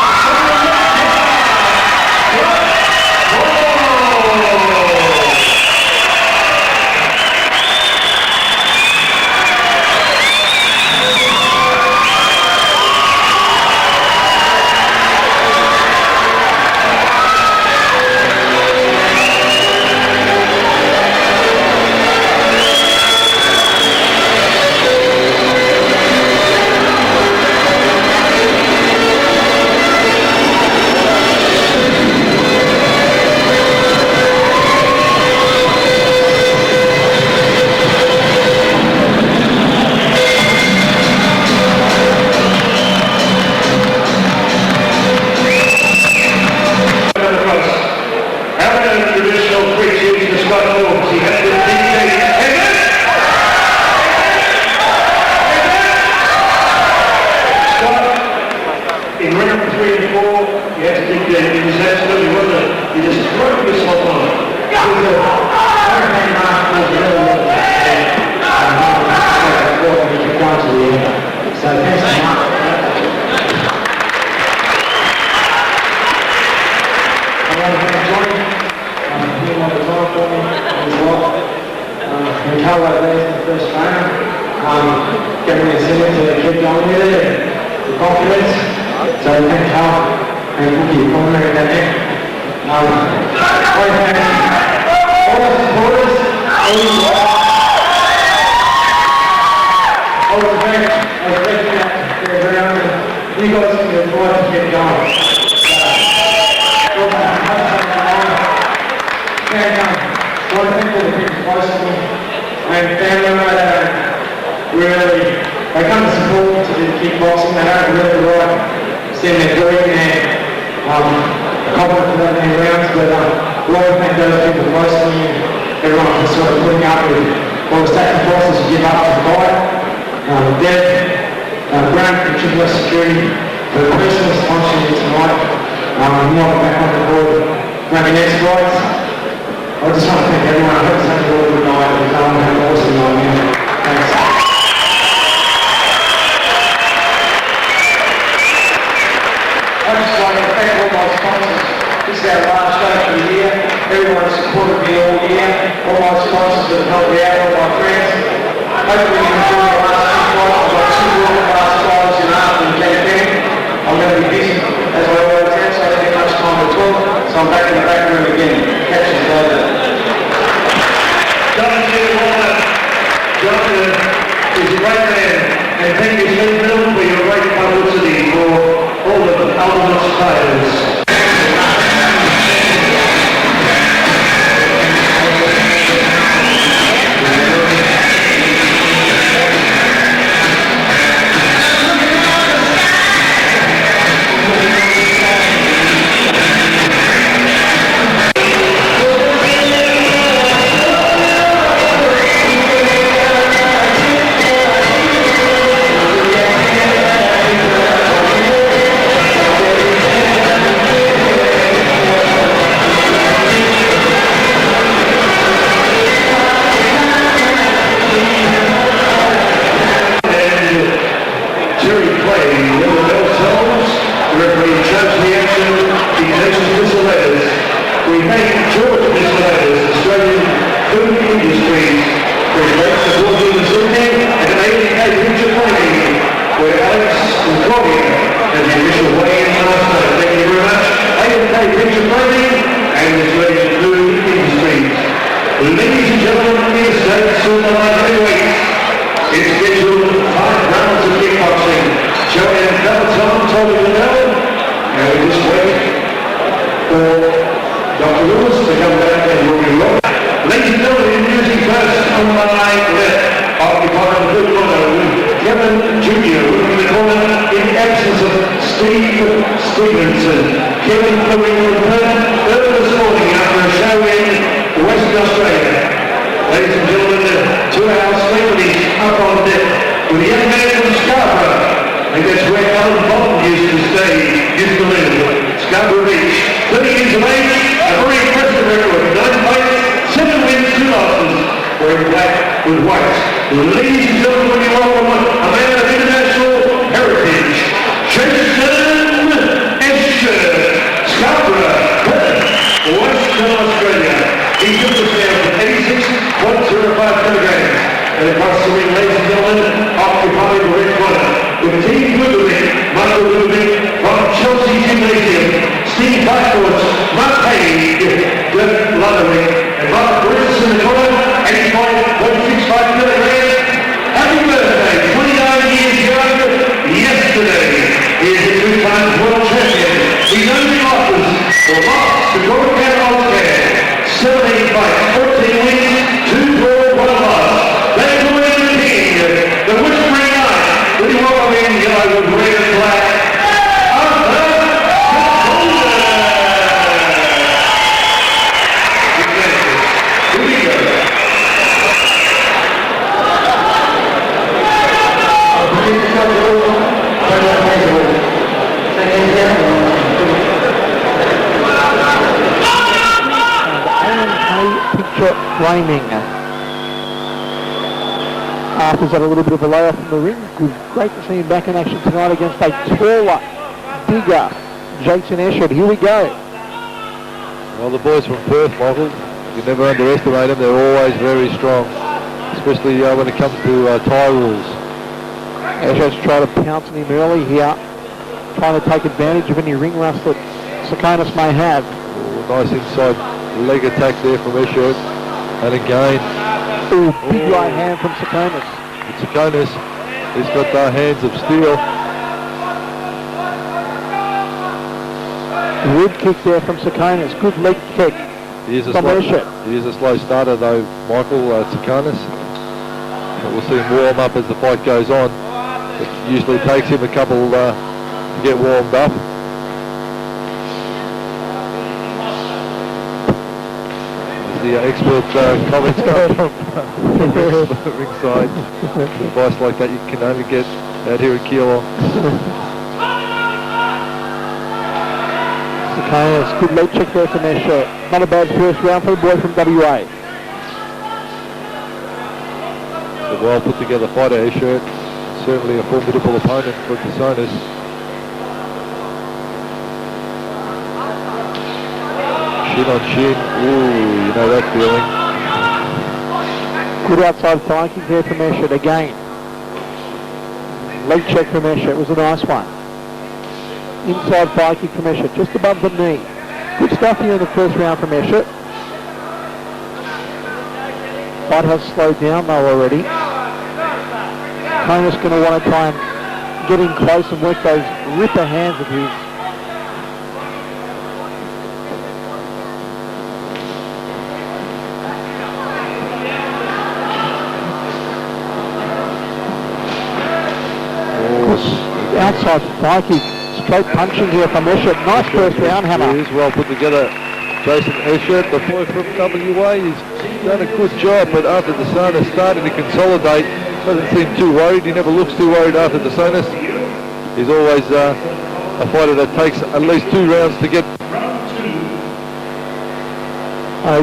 F: first trainer. Gave me a incentive to keep going with it, the confidence. So thank you, and thank you, complimentary down there. I thank all the supporters, I was expecting that to go around, and you guys can get right to get going. I want to thank all the people close to me and family that really, they come to support me to do kickboxing. They don't really like send their dream and confident for that many rounds, but I want to thank those people close to me and everyone for sort of putting up with all the sacrifices you give up to fight. Deb, Grant from Triple Security, for the personal sponsorship tonight. I'm not back on the board, maybe next fights. I just want to thank everyone. I hope it's having a really good night and have an awesome night now. Thanks. I'd just like to thank all my sponsors. This is our last show for the year. Everyone has supported me all year. All my sponsors that have helped me out, all my friends. Hopefully you enjoy the last two fights. I've got 2 more last fights in after the campaign. I'm going to be busy as I always am, so I don't have much time to talk. So I'm back in the back room again. Catch you later.
E: Jonathan is a great man, and thank you, Melbourne, for your great publicity for all of the Ultimate players.
D: Arthur's had a little bit of a layoff from the ring. Great to see him back in action tonight against a taller, bigger Jason Esschert. Here we go.
A: Well, the boys from Perth, Michael, you never underestimate them. They're always very strong. especially when it comes to tie rules.
D: Eschert's trying to pounce on him early here, trying to take advantage of any ring rust that Tsakonas may have.
A: Nice inside leg attack there from Esschert. And again,
D: Big right hand from Tsakonas.
A: Tsakonas, he's got the hands of steel.
D: Good kick there from Tsakonas. Good leg kick from Esschert.
A: He is a slow starter though, Michael, Tsakonas. But we'll see him warm up as the fight goes on. It usually takes him a couple to get warmed up. The expert comments come from ringside. Advice like that you can only get out here in Keilor.
D: Tsakonas, good leg check there from Esschert. Not a bad first round for the boy from WA.
A: A well put together fighter, Esschert. Certainly a formidable opponent for Tsakonas. Shin on shin. Ooh, you know that feeling.
D: Good outside thigh kick there from Esschert again. Leg check from Esschert was a nice one. Inside thigh kick from Esschert, just above the knee. Good stuff here in the first round from Esschert. Fight has slowed down though already. Tsakonas going to want to try and get in close and work those ripper hands of his. Outside thigh kick, straight punching here from Esschert. Nice first round hammer.
A: He is well put together. Jason Esschert, the boy from WA, he's done a good job, but after Tsakonas started to consolidate, doesn't seem too worried. He never looks too worried after Tsakonas. He's always a fighter that takes at least 2 rounds to get.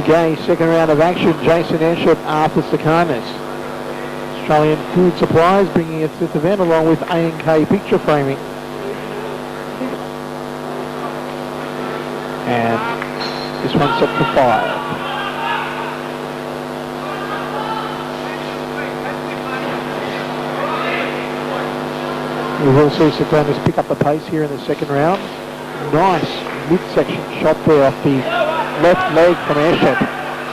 D: Okay, second round of action. Jason Esschert after Tsakonas. Australian Food Supplies bringing its fifth event along with A&K Picture Framing. And this one's set for 5. We will see Tsakonas pick up the pace here in the second round. Nice midsection shot there off the left leg from Esschert.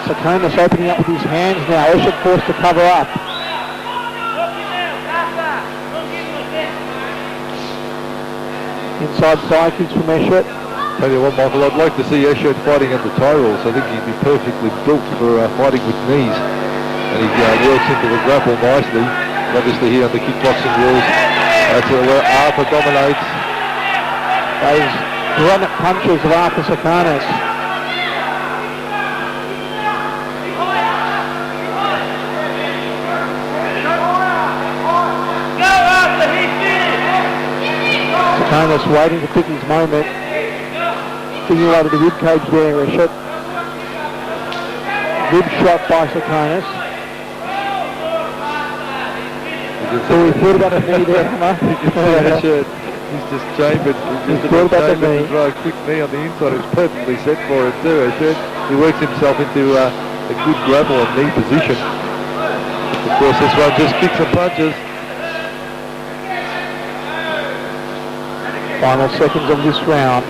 D: Tsakonas opening up with his hands now. Esschert forced to cover up. Inside thigh kicks from Esschert.
A: Tell you what, Michael, I'd like to see Esschert fighting under tie rules. I think he'd be perfectly built for fighting with knees. And he works into the grapple nicely. Obviously here on the kickboxing rules, that's where Arthur dominates.
D: Those granite punches of Arthur Tsakonas. Tsakonas waiting to pick his moment. Thinking over the rib cage there, Esschert. Good shot by Tsakonas. So we thought about the knee there, Hammer.
A: He's just chambered. He's just about to throw a quick knee on the inside. It's perfectly set for him too, Esschert. He works himself into a good grapple and knee position. Of course, this one just kicks and punches.
D: Final seconds of this round.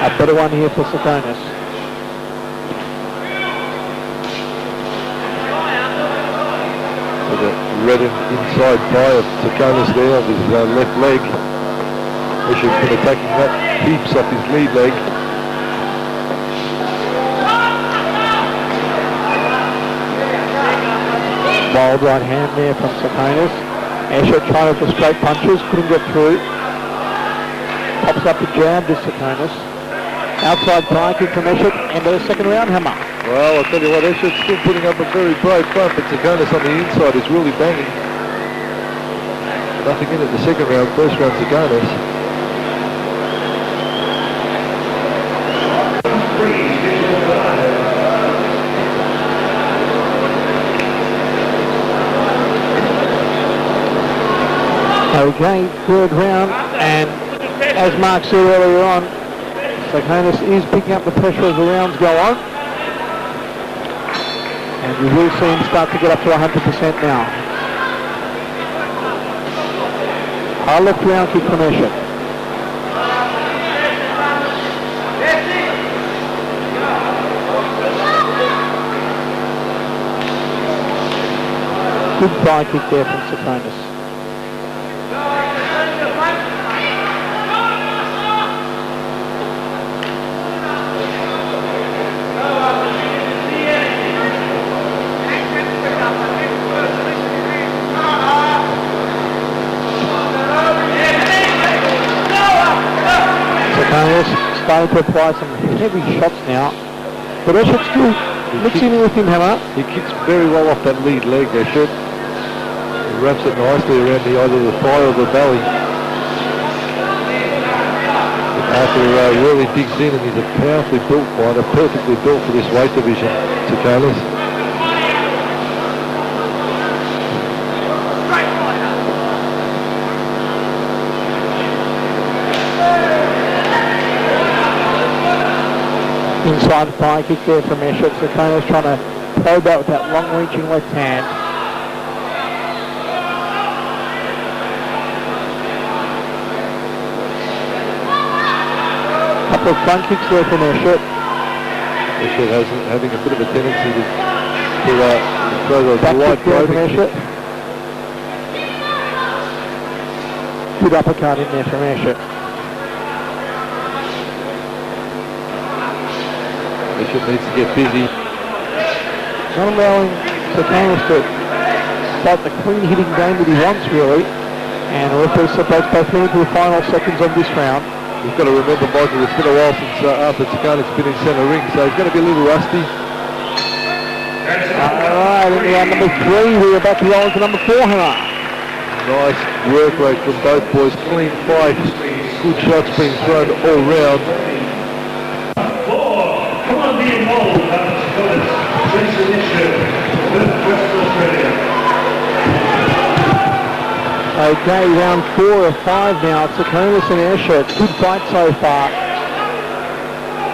D: A better one here for Tsakonas.
A: With a reddened inside thigh of Tsakonas there of his left leg. Eschert's been attacking that heaps off his lead leg.
D: Wild right hand there from Tsakonas. Esschert trying to straight punches, couldn't get through. Pops up the jab to Tsakonas. Outside thigh kick from Esschert, end of the second round hammer.
A: Well, I'll tell you what, Eschert's still putting up a very brave front, but Tsakonas on the inside is really banging. Nothing in it the second round, first round Tsakonas.
D: Okay, third round, and as Mark said earlier on, Tsakonas is picking up the pressure as the rounds go on. And you will see him start to get up to 100% now. High left round kick from Esschert. Good thigh kick there from Tsakonas. Tsakonas starting to apply some heavy shots now. But Eschert's still mixing in with him, Hammer.
A: He kicks very well off that lead leg, Esschert. He wraps it nicely around either the thigh or the belly. After really digs in, and he's a powerfully built fighter, perfectly built for this weight division, Tsakonas.
D: Inside thigh kick there from Esschert. Tsakonas trying to probe out with that long-reaching left hand. Couple of front kicks there from Esschert.
A: Esschert having a bit of a tendency to throw those
D: Back
A: wide
D: kick there from
A: probing
D: Esschert. Good uppercut in there from Esschert.
A: Esschert needs to get busy.
D: Not allowing Tsakonas to fight the clean hitting game that he wants, really. And the referee separates both men into the final seconds of this round.
A: You've got to remember, Michael, it's been a while since after Tsakonas has been in centre ring, so he's going to be a little rusty.
D: Alright, in round number 3, we're about to roll into number 4, Hannah.
A: Nice work rate from both boys. Clean fight. Good shots being thrown all round.
E: Come on, be involved, Tsakonas. This initiative with Western Australia.
D: Okay, round 4 of 5 now. Tsakonas and Esschert. Good fight so far.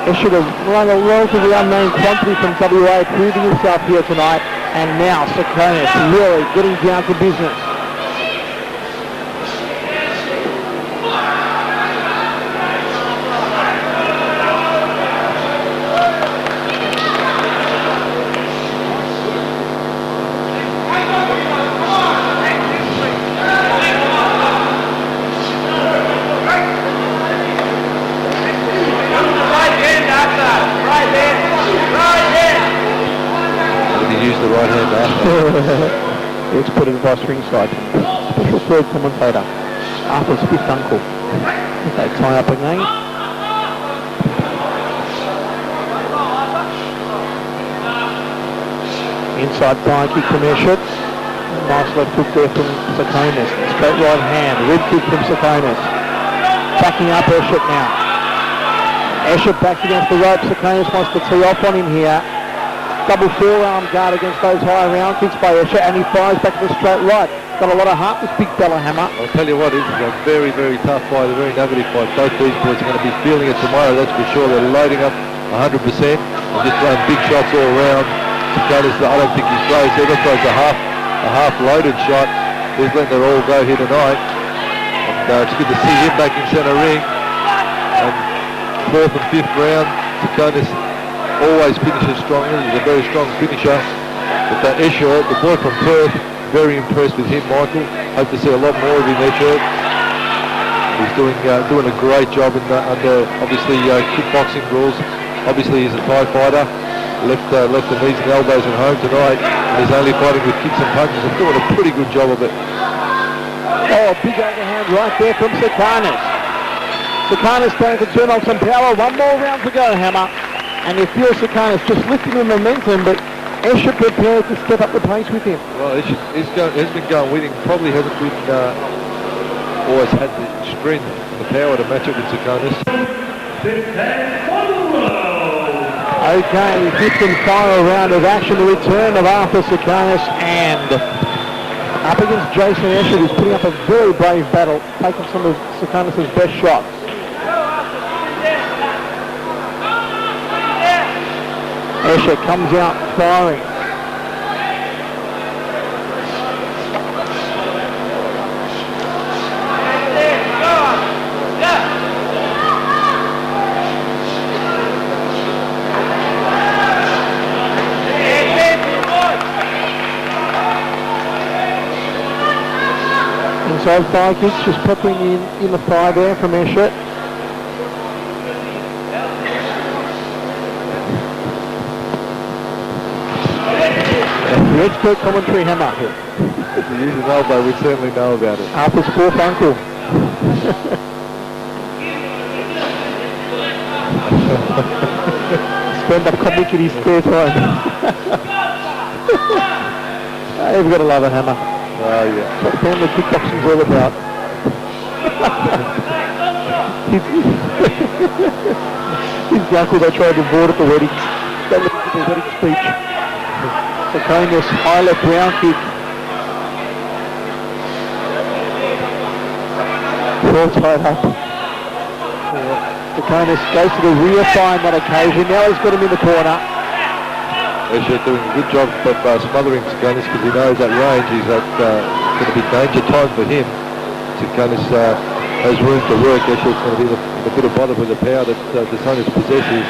D: Esschert run a relatively unknown quantity from WA, proving himself here tonight. And now Tsakonas really getting down to business. It's put it across ringside. Special third commentator, Arthur's fifth uncle. Okay, tie up again. Inside thigh kick from Esschert. Nice left hook there from Tsakonas. Straight right hand, rib kick from Tsakonas. Backing up Esschert now. Esschert back against the rope. Tsakonas wants to tee off on him here. Double forearm guard against those high round kicks by Esschert, and he fires back to the straight right. Got a lot of heart, this big fella, Hammer.
A: I'll tell you what, this is a very, very tough fight, a very nuggety fight. Both these boys are going to be feeling it tomorrow, that's for sure. They're loading up 100% and just throwing big shots all around. Tsakonas, I don't think he throws. He throws a half-loaded shot. He's letting it all go here tonight. And it's good to see him back in centre ring. And 4th and 5th round, Tsakonas always finishes strongly. He's a very strong finisher. But Esschert, the boy from Perth, very impressed with him, Michael. Hope to see a lot more of him, Esschert. He's doing a great job under obviously kickboxing rules. Obviously he's a Thai fighter. Left the knees and elbows at home tonight. And he's only fighting with kicks and punches and doing a pretty good job of it.
D: Oh, big overhand right there from Tsakonas. Tsakonas trying to turn on some power. One more round to go, Hammer. And you feel Tsakonas just lifting the momentum, but Esschert prepared to step up the pace with him.
A: Well, he's been going with him. Probably hasn't been always had the strength and the power to match it with Tsakonas.
D: Okay, fifth and final round of action. The return of Arthur Tsakonas and up against Jason Esschert, who's putting up a very brave battle, taking some of Tsakonas' best shots. Esschert comes out firing. inside thigh kicks, just peppering in the thigh there from Esschert. The expert commentary hammer.
A: If you use an elbow, we certainly know about it.
D: Arthur's fourth uncle. Stand-up comic in his spare time. You've got to love a hammer.
A: Oh, yeah.
D: That's what family kickboxing's all about. His uncle they tried to board at the wedding. That was the wedding speech. Tsakonas, high left round kick. All tied up. Tsakonas goes to the rear thigh on that occasion. Now he's got him in the corner.
A: Esschert doing a good job of smothering Tsakonas because he knows that range. He's going to be danger time for him. Tsakonas has room to work. Eschert's going to be a bit of bother with the power that Tsakonas possesses.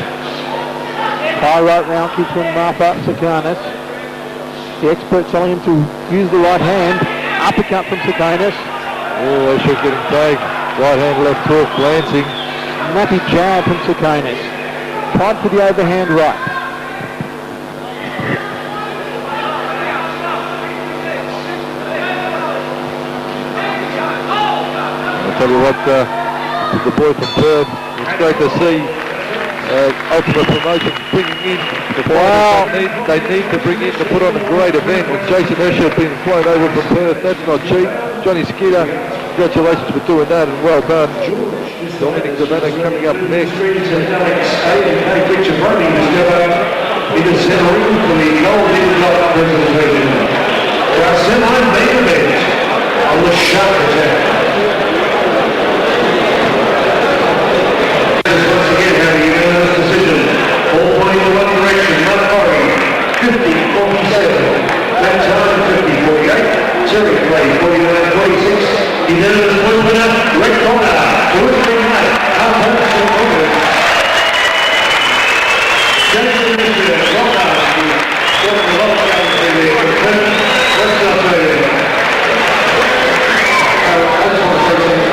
D: High right round kick from Tsakonas. The expert telling him to use the right hand. Uppercut from Tsakonas.
A: Oh, Esschert getting tagged. Right hand, left hook, glancing.
D: Nappy jab from Tsakonas. Tried for the overhand right.
A: I'll tell you what, the boy from Perth, it's great to see Ultimate Promotion bringing in the fighters they need to bring in to put on a great event. With Jason Esschert being flown over from Perth, that's not cheap. Johnny Scida, congratulations for doing that and well done. Dominic coming up next.
E: Our semi-main event on the Shark Attack. Once again, having a unanimous decision, all pointing in one direction. Akkari, 50-47. That time, 50-48. Terry Clay, 49-26. Unanimous point winner, Rick Connor. Delivering that, our hopes and honors. Jason Esschert, well done. Got a lot of guns in there. Let's not say that. I just want to say something.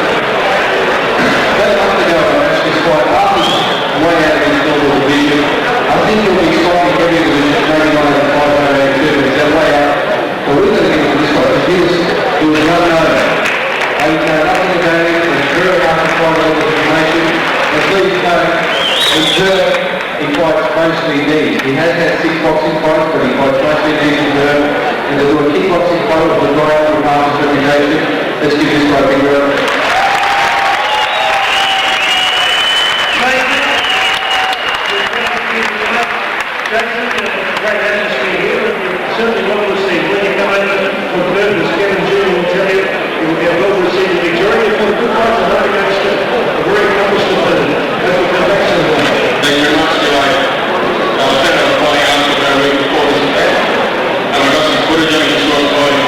E: That month ago, actually, quite Arthur's way out of his normal division. I think he'll be slightly heavier than maybe one of the 582, but he's that way out. But we're going to give him this one, because he was running over. He's nothing to gain, he's very hard to find all the information. And please note, he fights mostly knees. He has had 6 boxing fights, but he fights mostly knees in Perth. And to do a kickboxing fight with a guy from Arthur's reputation, let's give this guy a big round. Jason, great atmosphere here. Certainly well received. When you come over from Perth, as Kevin Jr. will tell you, you will get well received in Victoria. For a good fight to run against a very accomplished opponent. That will come back soon. Thank you very much, Shelley. I was thinking of fighting after about a week before this event, and I got some footage of him short fighting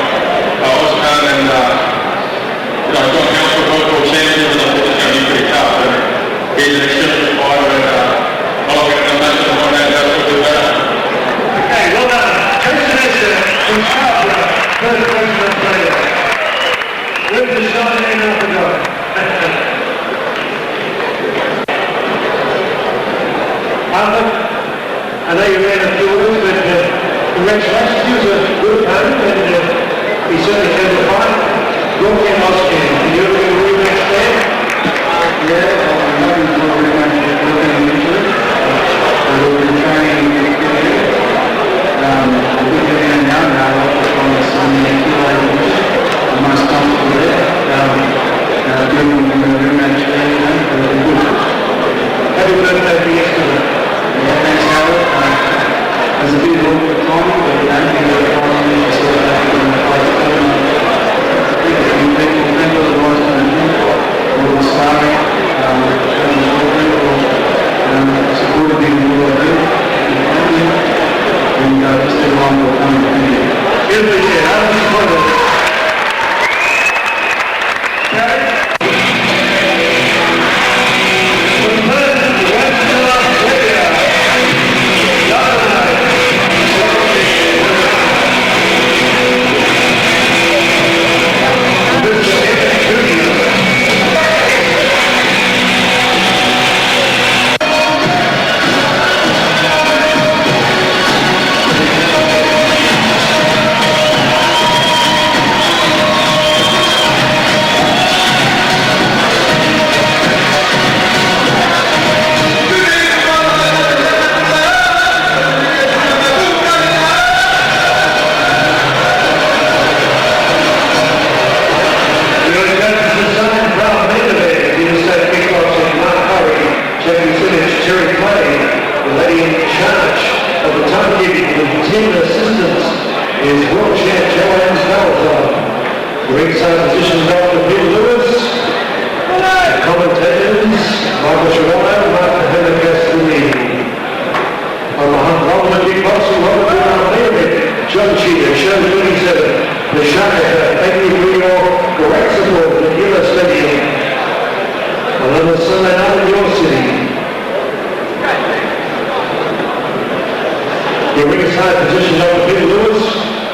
E: Oscar and I got count for both world champions, and I thought it was going to be pretty tough. But he's an exceptional fighter, and I'll get the match and one man that's a bit better. Okay, well done. Jason Esschert from Scarborough, first question of player. With the shot and off the guy. Arthur, I know you ran a few orders, but congratulations. He was a good opponent, and he certainly came to fight. Rocky and Oscar, did you ever get a rematch there? Yeah, I'm looking for a rematch with Rocky initially. We've been training with Kennealy. We've been in now, I'll put on the Sunday Keilor. I'm most comfortable there. Doing a rematch there, really good. Happy birthday for yesterday. Yeah, thanks, Howard. There's a bit of awkward timing, but I don't think we're finding it sort of back in the place. People remember Ringside position Dr. Peter Lewis. Commentators, Michael Shelley, Martin Henderson, on the Ultimate Kickboxing, welcome to our favorite, John Cheetah, show 27, the Shark Attack. Thank you for your great support at Keilor Stadium. Another Sunday night in your city. The ringside position Dr. Peter Lewis,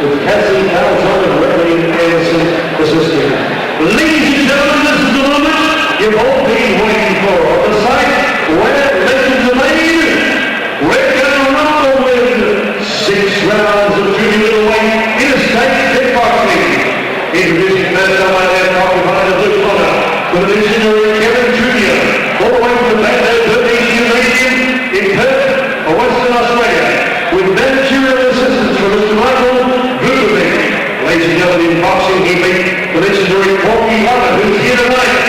E: with Cassie Carlton and Reverend Anderson assisting. Ladies and gentlemen, this is the moment you've all been waiting for. On the site where legends are made, we're going to rumble with 6 rounds of junior middleweight interstate kickboxing. Introducing first up by their behind the blue corner, for the visionary Kevin Jr., all the way from the Baghdad Birmingham Gymnasium in Perth, Western Australia, with managerial assistance from Mr. Michael Dominic. Ladies and gentlemen, in boxing, he beat the legendary Porky Lover, who's here tonight.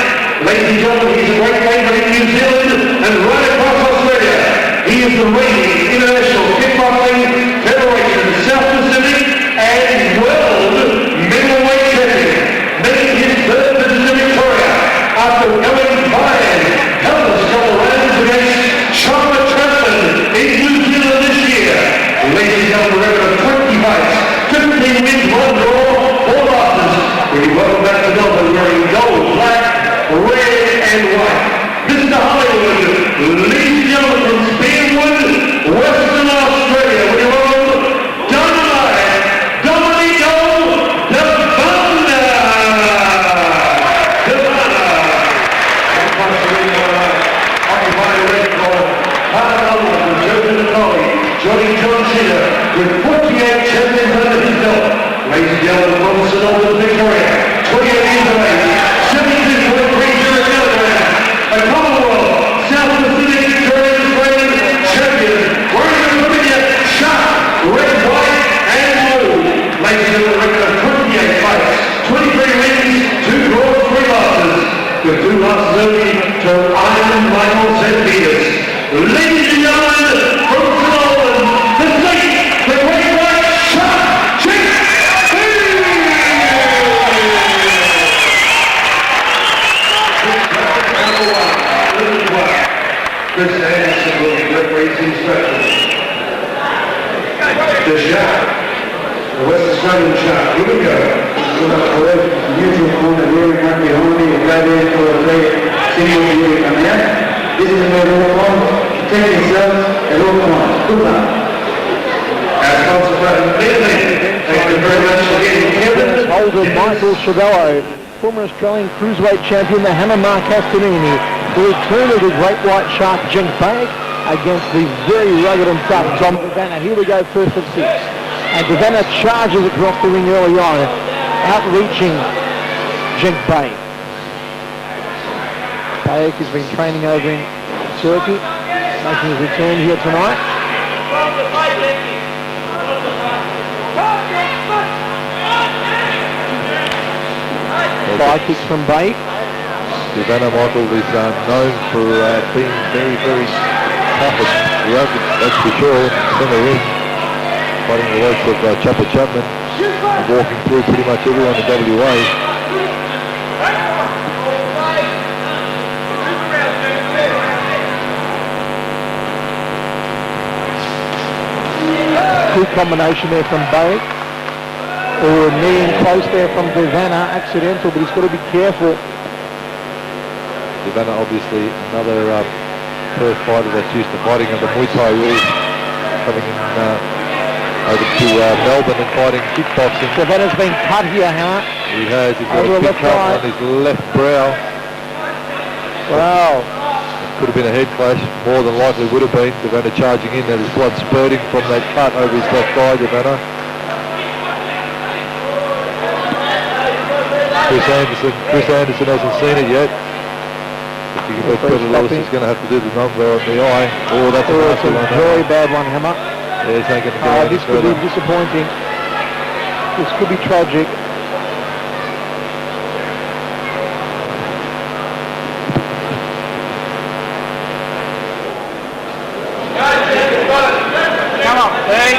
E: Ladies and gentlemen, he's a great favourite in New Zealand and right across Australia. He is the reigning International Kickboxing Federation South Pacific and World Middleweight Champion, making his third visit to Victoria after going by countless couple rounds against Trask in New Zealand this year. Ladies and gentlemen, record of 20 fights, 15 wins, 1 draw, 4 losses. We welcome back to Melbourne wearing gold, black, red and white. Mr. Hollywood, ladies and gentlemen, from Spearwood, Western Australia, we welcome Dominic joining John Scida with 48 champions under his belt. Ladies and gentlemen, from St. Victoria, 28 years of age, 72.30 kilograms, a Commonwealth, South Pacific, Victorian Australian champion, wearing the familiar sharp, red, white, and blue. Ladies and gentlemen, record of 28 fights, 23 wins, 2 draws, 3 losses, with 2 losses only to Iron Michael St. Peters. Ladies and gentlemen, from St. Albans, the great white shark, Jenk. Chris Anderson will be referee's instructions. The shark, the West Australian shark. Here we go.
F: Neutral corner, very happy, only a guy there for a play, single year coming out. This is where all on, take yourself and all on. Good luck.
E: Our sponsor, thank you very much for getting Kevin.
D: Holder Michael Chavello, former Australian Cruiserweight champion, the Hammer Mark Castanini, the return of the great white shark, Jenk against the very rugged and tough Tom Devanna. Here we go, first of 6. And Devanna charges across the ring early on, outreaching Jenk Behic has been training over in Turkey, making his return here tonight. Fly kicks from Behic.
A: Devanna, Michael, is known for being very, very tough and rugged, that's for sure, in the ring, fighting the likes of Chopper Chapman and walking through pretty much everyone in WA.
D: Good combination there from Behic. Or knee in close there from Devanna, accidental, but he's got to be careful.
A: Devanna, obviously another Perth fighter that's used to fighting under Muay Thai rules, coming in over to Melbourne and fighting kickboxing.
D: Devanna's been cut here, huh?
A: He has. He's got
D: Over
A: a big
D: left
A: cut
D: eye.
A: on his left brow.
D: Wow.
A: Could have been a head clash, more than likely would have been. Devanna charging in, and his blood spurting from that cut over his left thigh, Devanna. Chris Anderson hasn't seen it yet. If you can look better, Lewis is going to have to do the number on the eye. Oh, that's a nasty one.
D: Very bad one, Hammer.
A: Yeah, he's not going to go any
D: This could
A: further.
D: be disappointing. This could be tragic.
F: Come on, hey.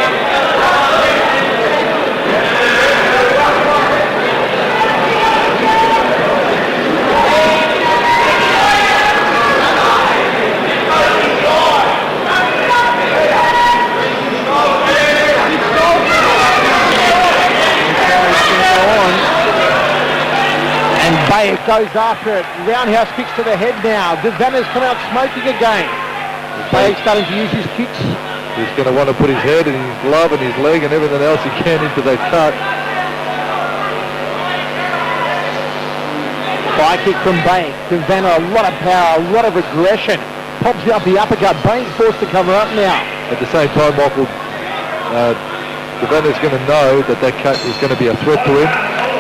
D: Behic goes after it. Roundhouse kicks to the head now. Devanna's come out smoking again. Behic starting to use his kicks.
A: He's going to want to put his head and his glove and his leg and everything else he can into that cut.
D: High kick from Behic. Devanna, a lot of power, a lot of aggression. Pops out the uppercut. Behic forced to cover up now.
A: At the same time, Michael, Devanna's going to know that that cut is going to be a threat to him.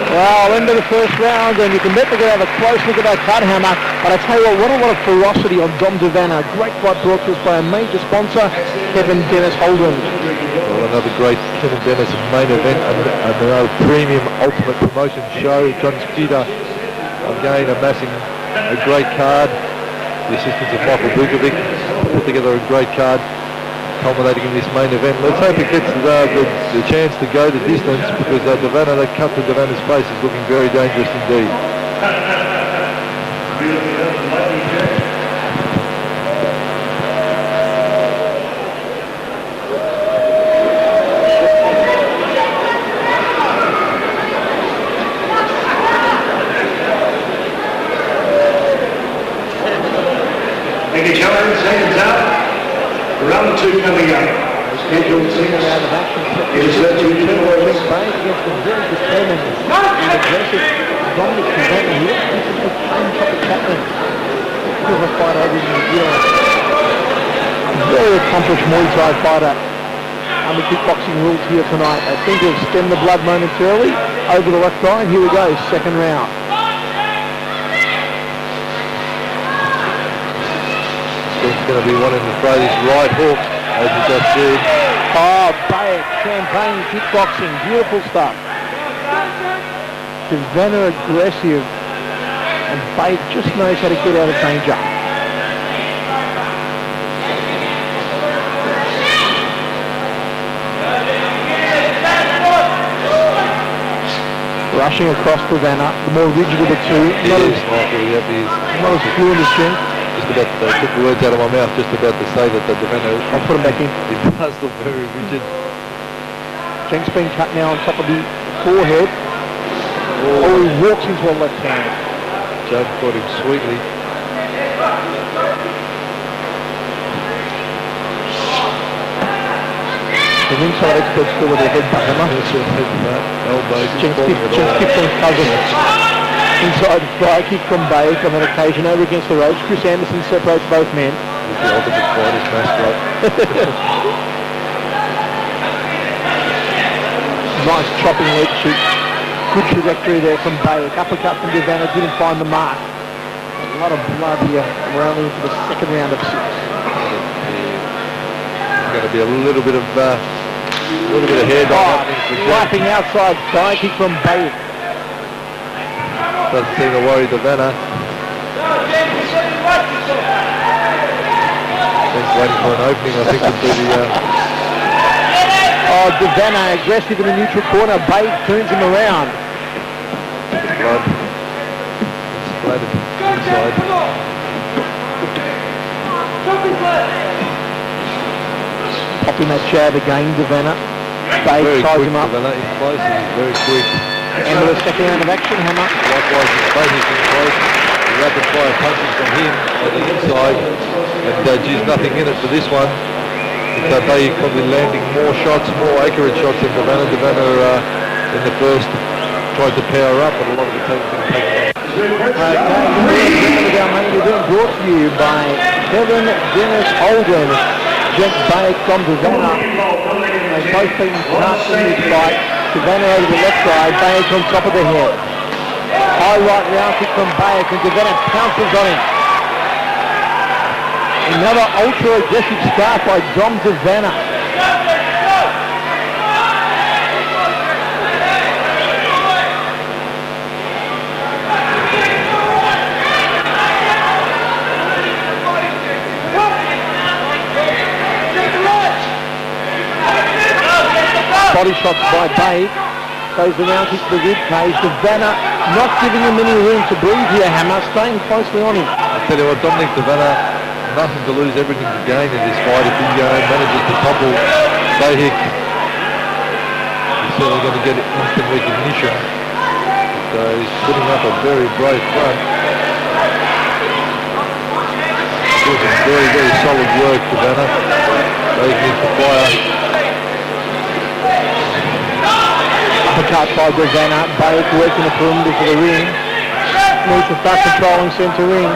D: Well, into the first round, and you can bet they're going to have a close look at that cut hammer. But I tell you what a lot of ferocity on Dom Devanna. Great fight brought to us by a major sponsor, Kevin Dennis Holden.
A: Well, another great Kevin Dennis main event, another premium ultimate promotion show. John Scida, again, amassing a great card. The assistance of Michael Bukovic put together a great card, culminating in this main event. Let's hope it gets the chance to go the distance, because Devanna, that cut to Devanna's face is looking very dangerous indeed.
E: Thank you, gentlemen. Seconds out. Round 2 coming up. Scheduled 6
D: Out of action.
E: is set to
D: Behic against a very determined and aggressive Dominic Devanna. He looks like he's the same type of Chapman. Bit of a fight over in New Zealand. Very accomplished Muay Thai fighter. Under kickboxing rules here tonight. They seem to have stemmed the blood momentarily over the left eye. Here we go, second round.
A: He's going to be wanting to throw this right hook, as you just did.
D: Oh, Behic, champagne kickboxing, beautiful stuff. Devanna aggressive, and Behic just knows how to get out of danger. Rushing across Devanna, the more rigid of the two. Not as fluent as Jenk.
A: Just about to took the words out of my mouth, just about to say that the Devanna,
D: I'll put him back in.
A: he does look very rigid.
D: Jenk's been cut now on top of the forehead. Oh, he walks into a left hand.
A: Joe caught him sweetly.
D: The ringside experts still with their head back, hammer.
A: Elbows,
D: Jenk's kicked on cousin. Inside fly kick from Behic on that occasion over against the ropes. Chris Anderson separates both men.
A: He's the ultimate fighter's mascot.
D: Nice chopping leg shoot. Good trajectory there from Behic. Uppercut from Devanna didn't find the mark. A lot of blood here. We're only into the second round of 6.
A: There's going to be a little bit of head happening for Jenk.
D: Wiping outside thigh kick from Behic.
A: Doesn't seem to worry Devanna. He's waiting for an opening, I think, to do the...
D: Oh, Devanna aggressive in the neutral corner. Behic turns him around.
A: blood. Splattered inside.
D: Popping that jab again, Devanna. Behic ties him up.
A: Devanna in close, he's very quick.
D: End of the second round of action, hammer.
A: Likewise, his Behic in close. Rapid fire punches from him on the inside. And geez, nothing in it for this one. Behic probably landing more shots, more accurate shots than Devanna. Devanna in the first tried to power up, but a lot of the time been taken off.
D: Okay, our main event brought to you by Kevin Dennis Holden. Jenk Behic from Devanna. They've both been cut in this fight. Devanna over the left side, Behic on top of the head. High right round kick from Behic, and Devanna pounces on him. Another ultra aggressive start by Dom Devanna. Body shots by Behic. Goes around, kicks the rib cage. Devanna not giving him any room to breathe here, Hammer, staying closely on him.
A: I tell you what, Dominic Devanna, nothing to lose, everything to gain in this fight. If he manages to topple Behic, he's certainly going to get instant recognition. So he's putting up a very brave front. Doing some very, very solid work, Savannah. They need to fire.
D: Uppercut by Savannah. Behic working the perimeter for the ring. Needs to start controlling centre ring.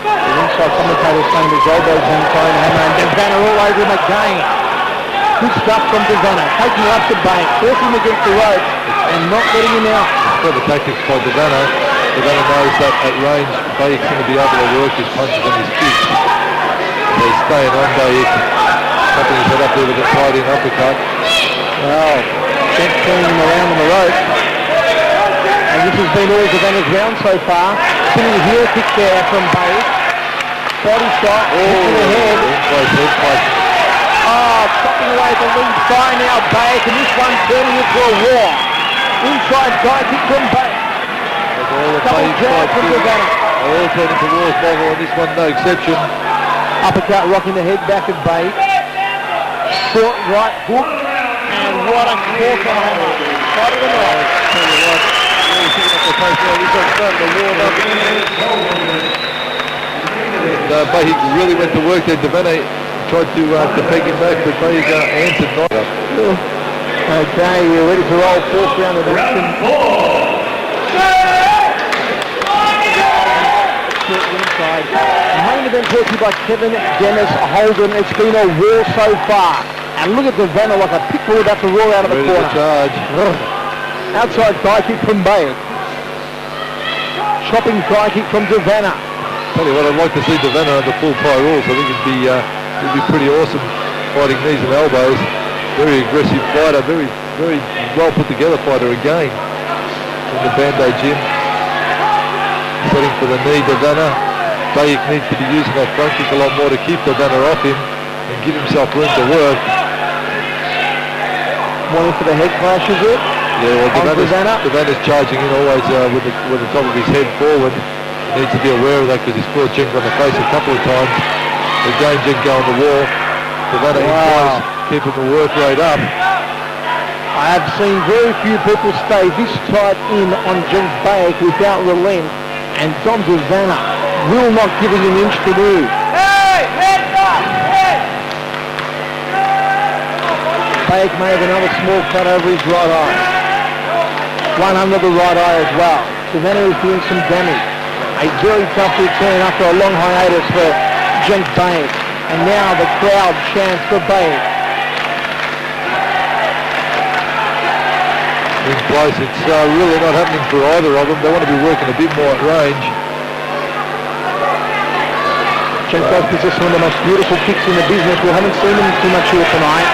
D: The inside commentator saying his elbows in trying to hammer, and Savannah all over him again. Good stuff from Savannah. Taking him up to Behic, forcing him against the ropes and not letting him out.
A: Clever tactics by Savannah. Savannah knows that at range, Behic's going to be able to work his punches and his kicks. So he's staying on Behic. Tapping his head up there with a tight-in uppercut.
D: Well, Jenk turning him around on the rope. And this has been all Savannah's round so far. Spinning heel kick there from Behic. Body shot, hit to the head.
A: Head punch.
D: Oh, chopping away the lead thigh now, Behic, and this one turning into a war. Inside guy kick from Behic. Double jab from Savannah.
A: They all turn into wars, Michael, on this one, no exception.
D: Uppercut rocking the head back of Behic. Short right hook. And what a corker hammer. Side of the night.
A: Tell you what, really picking up the pace now. This one's starting to warm up. And Behic really went to work there. Dominic tried to peg him back, but Behic answered not.
D: Okay, we're ready to roll fourth round of action. Inside. Main event brought to you by Kevin Dennis Holden. It's been a war so far. And look at Savannah like a pit bull about to roar out of the
A: Ready
D: corner.
A: to charge.
D: Outside thigh kick from Behic. Chopping thigh kick from Savannah.
A: Tell you what, I'd like to see Savannah under full Thai rules. I think it'd be pretty awesome fighting knees and elbows. Very aggressive fighter, very, very well put together fighter again in the Band-Aid gym. Setting for the knee, Savannah. Behic needs to be using that front kick a lot more to keep Savannah off him and give himself room to work.
D: Wanting for the head clash, is it?
A: Yeah, well, Savannah's charging in always with the top of his head forward. He needs to be aware of that because he's caught Jenk on the face a couple of times. Again, Jenk going to war. Savannah implies keeping the work rate up.
D: I have seen very few people stay this tight in on Jenk Behic without relent, and Dom Savannah will not give him an inch to move. Behic may have another small cut over his right eye. One under the right eye as well. Savannah is doing some damage. A very tough return after a long hiatus for Jenk Behic. And now the crowd chants for Behic.
A: In place, it's really not happening for either of them. They want to be working a bit more at range.
D: Jenk does possess one of the most beautiful kicks in the business. We haven't seen him too much here tonight.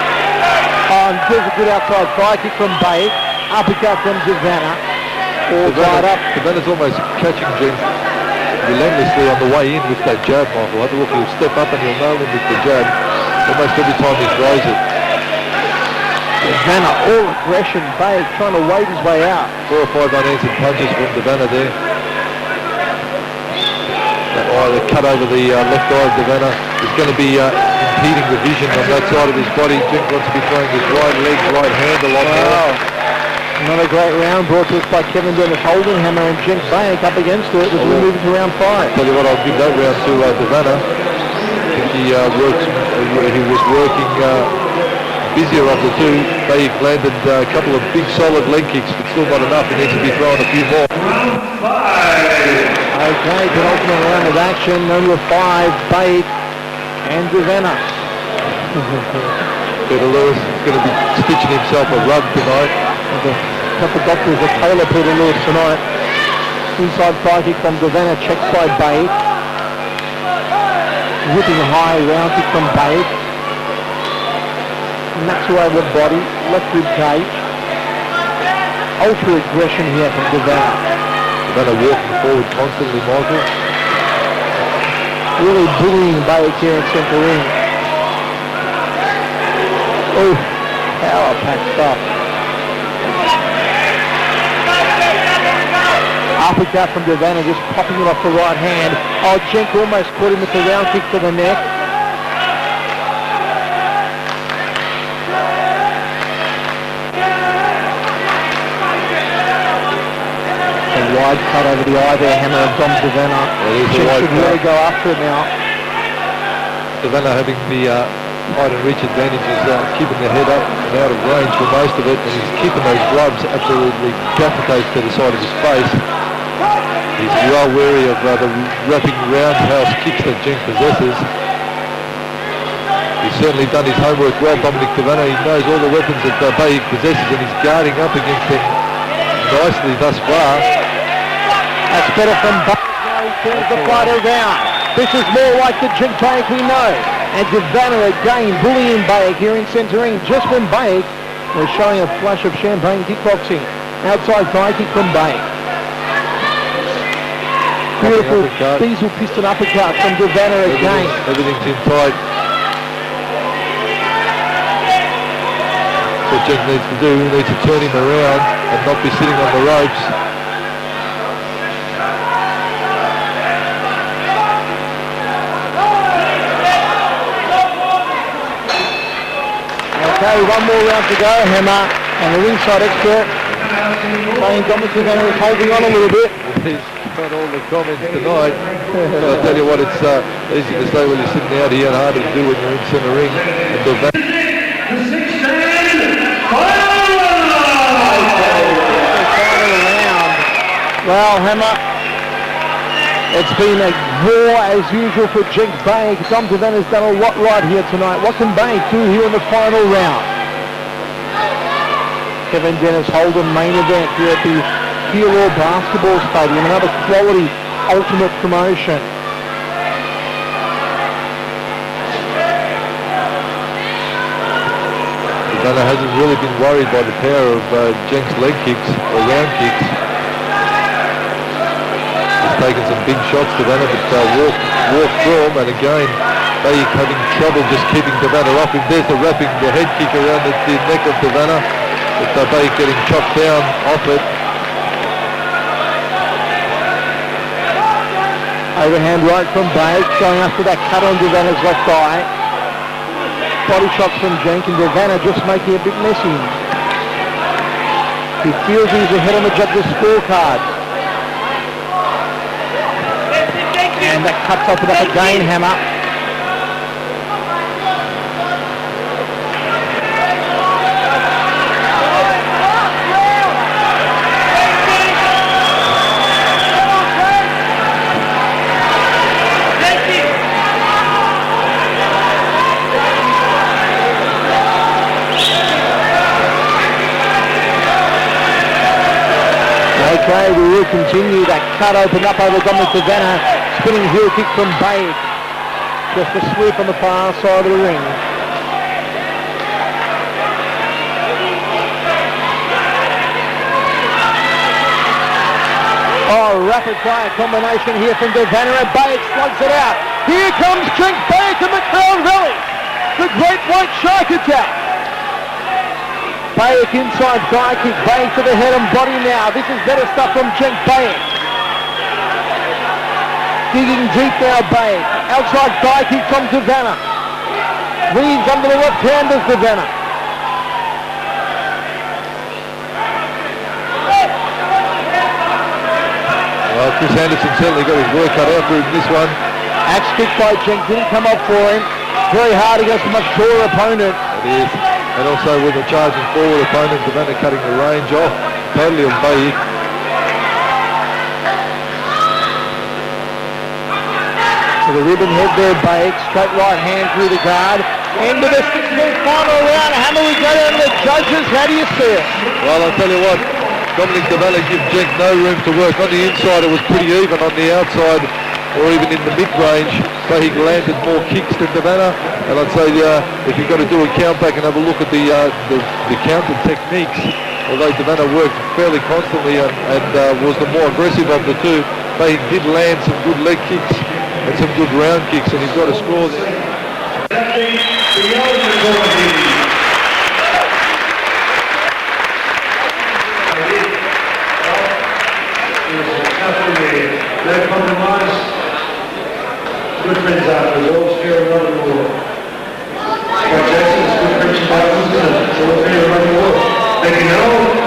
D: And there's a good outside thigh kick from Behic. Uppercut from Savannah. All tied up.
A: Savannah's almost catching Jenk relentlessly on the way in with that jab, Michael. I don't know if he'll step up and he'll nail him with the jab almost every time he throws it.
D: Savannah, all aggression. Behic trying to wade his way out.
A: 4 or 5 unanswered punches from Savannah there. That eye, the cut over the left eye of Savannah is going to be impeding the vision on that side of his body. Jenk wants to be throwing his right leg, right hand a lot more.
D: Another great round brought to us by Kevin Dennis Holden, Hammer and Jenk Behic up against it as we move into round 5.
A: Tell you what, I'll give that round to Savannah. I think he was working busier of the two. Behic landed a couple of big solid leg kicks, but still not enough. He needs to be throwing a few more.
D: Okay, penultimate round of action, number 5, Behic and Savannah.
A: Peter Lewis is going to be stitching himself a rub tonight.
D: A couple of doctors of Taylor Peter Lewis tonight. Inside thigh kick from Savannah, checked by Behic. Whipping high, round kick from Behic. Knocks away the body, left rib cage. Ultra aggression here from Savannah.
A: Savannah walking forward constantly, Michael.
D: Really bullying Behic here in centre ring. Oh, power packed stuff. Uppercut from Savannah, just popping it off the right hand. Oh, Jenk almost caught him with the round kick to the neck. bad cut over the eye there, Hammer of Dom Savannah. She should really go after it now.
A: Savannah having the height and reach advantage is keeping the head up and out of range for most of it, and he's keeping those gloves absolutely gaffitos to the side of his face. He's well wary of the wrapping roundhouse kicks that Jenk possesses. He's certainly done his homework well, Dominic Savannah. He knows all the weapons that Behic possesses, and he's guarding up against them nicely thus far.
D: That's better from Behic. Now he turns the fight around. This is more like the Jenk Behic we know. And Savannah again bullying Behic here in centre ring, just when Behic was showing a flash of champagne kickboxing. Outside thigh kick from Behic. Beautiful diesel piston uppercut from Savannah again.
A: Everything's in tight. What Jenk needs to do, he needs to turn him around and not be sitting on the ropes.
D: Okay, one more round to go, Hammer, and the ringside expert saying Dominic Savannah is holding on a little bit.
A: He's got all the comments tonight. I'll tell you what, it's easy to say when you're sitting out here and harder to do when you're in centre ring.
D: Well, Hammer, it's been a war as usual for Jenk Behic. Dom Savannah's done a lot right here tonight. What can Behic do here in the final round? Kevin Dennis Holden main event here at the Keilor Basketball Stadium. Another quality ultimate promotion.
A: Savannah hasn't really been worried by the power of Jenk's leg kicks or round kicks. Taken some big shots to Savannah, but walk through them, and again Behic having trouble just keeping Savannah off him. There's the wrapping the head kick around the neck of Savannah, but Behic getting chopped down off it.
D: Overhand right from Behic, going after that cut on Savannah's left eye. Body shots from Jenk, and Savannah just making it a bit messy. He feels he's ahead on the judges' scorecard. And that cuts off it up again, Hammer. Okay, we will continue. That cut opened up over Dominic Savannah. Spinning heel kick from Behic. Just a sweep on the far side of the ring. Oh, rapid fire combination here from Savannah, and Behic slugs it out. Here comes Jenk Behic and the crowd rallies. The great white shark attack. Behic inside thigh kick. Behic to the head and body now. This is better stuff from Jenk Behic. Digging deep now, Behic. Outside thigh kick from Savannah. Weaves under the left hand of Savannah.
A: Well, Chris Anderson certainly got his work cut out for him this one.
D: Axe kick by Jenk didn't come up for him. Very hard against a much taller opponent.
A: It is. And also with a charging forward opponent, Savannah cutting the range off totally on Behic.
D: The ribbon head there, Behic, straight right hand through the guard. End of the 16th final round. Hammer, we go down to the judges. How do you see it?
A: Well, I'll tell you what, Dominic Savannah gives Jenk no room to work. On the inside, it was pretty even. On the outside, or even in the mid-range, Behic landed more kicks than Savannah. And I'd say if you've got to do a count back and have a look at the counter techniques, although Savannah worked fairly constantly and was the more aggressive of the two, Behic did land some good leg kicks and some good round kicks, and he's got a score there.
E: No compromise. Good friends after all, here around the world. Congratulations, good friends and partners, so we're here around the world. Thank you, Noel.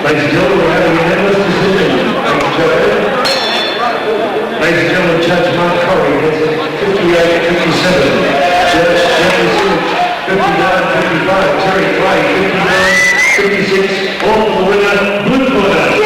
E: Ladies and gentlemen, we're having a unanimous decision. Thank you, Joe. Ladies and gentlemen, Judge Akkari has it 58-57. Judge Shelley 59-55. Terry Clay 59-56. All for the winner, blue corner.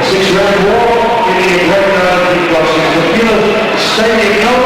E: Six-round war in the Kickboxing Stadium.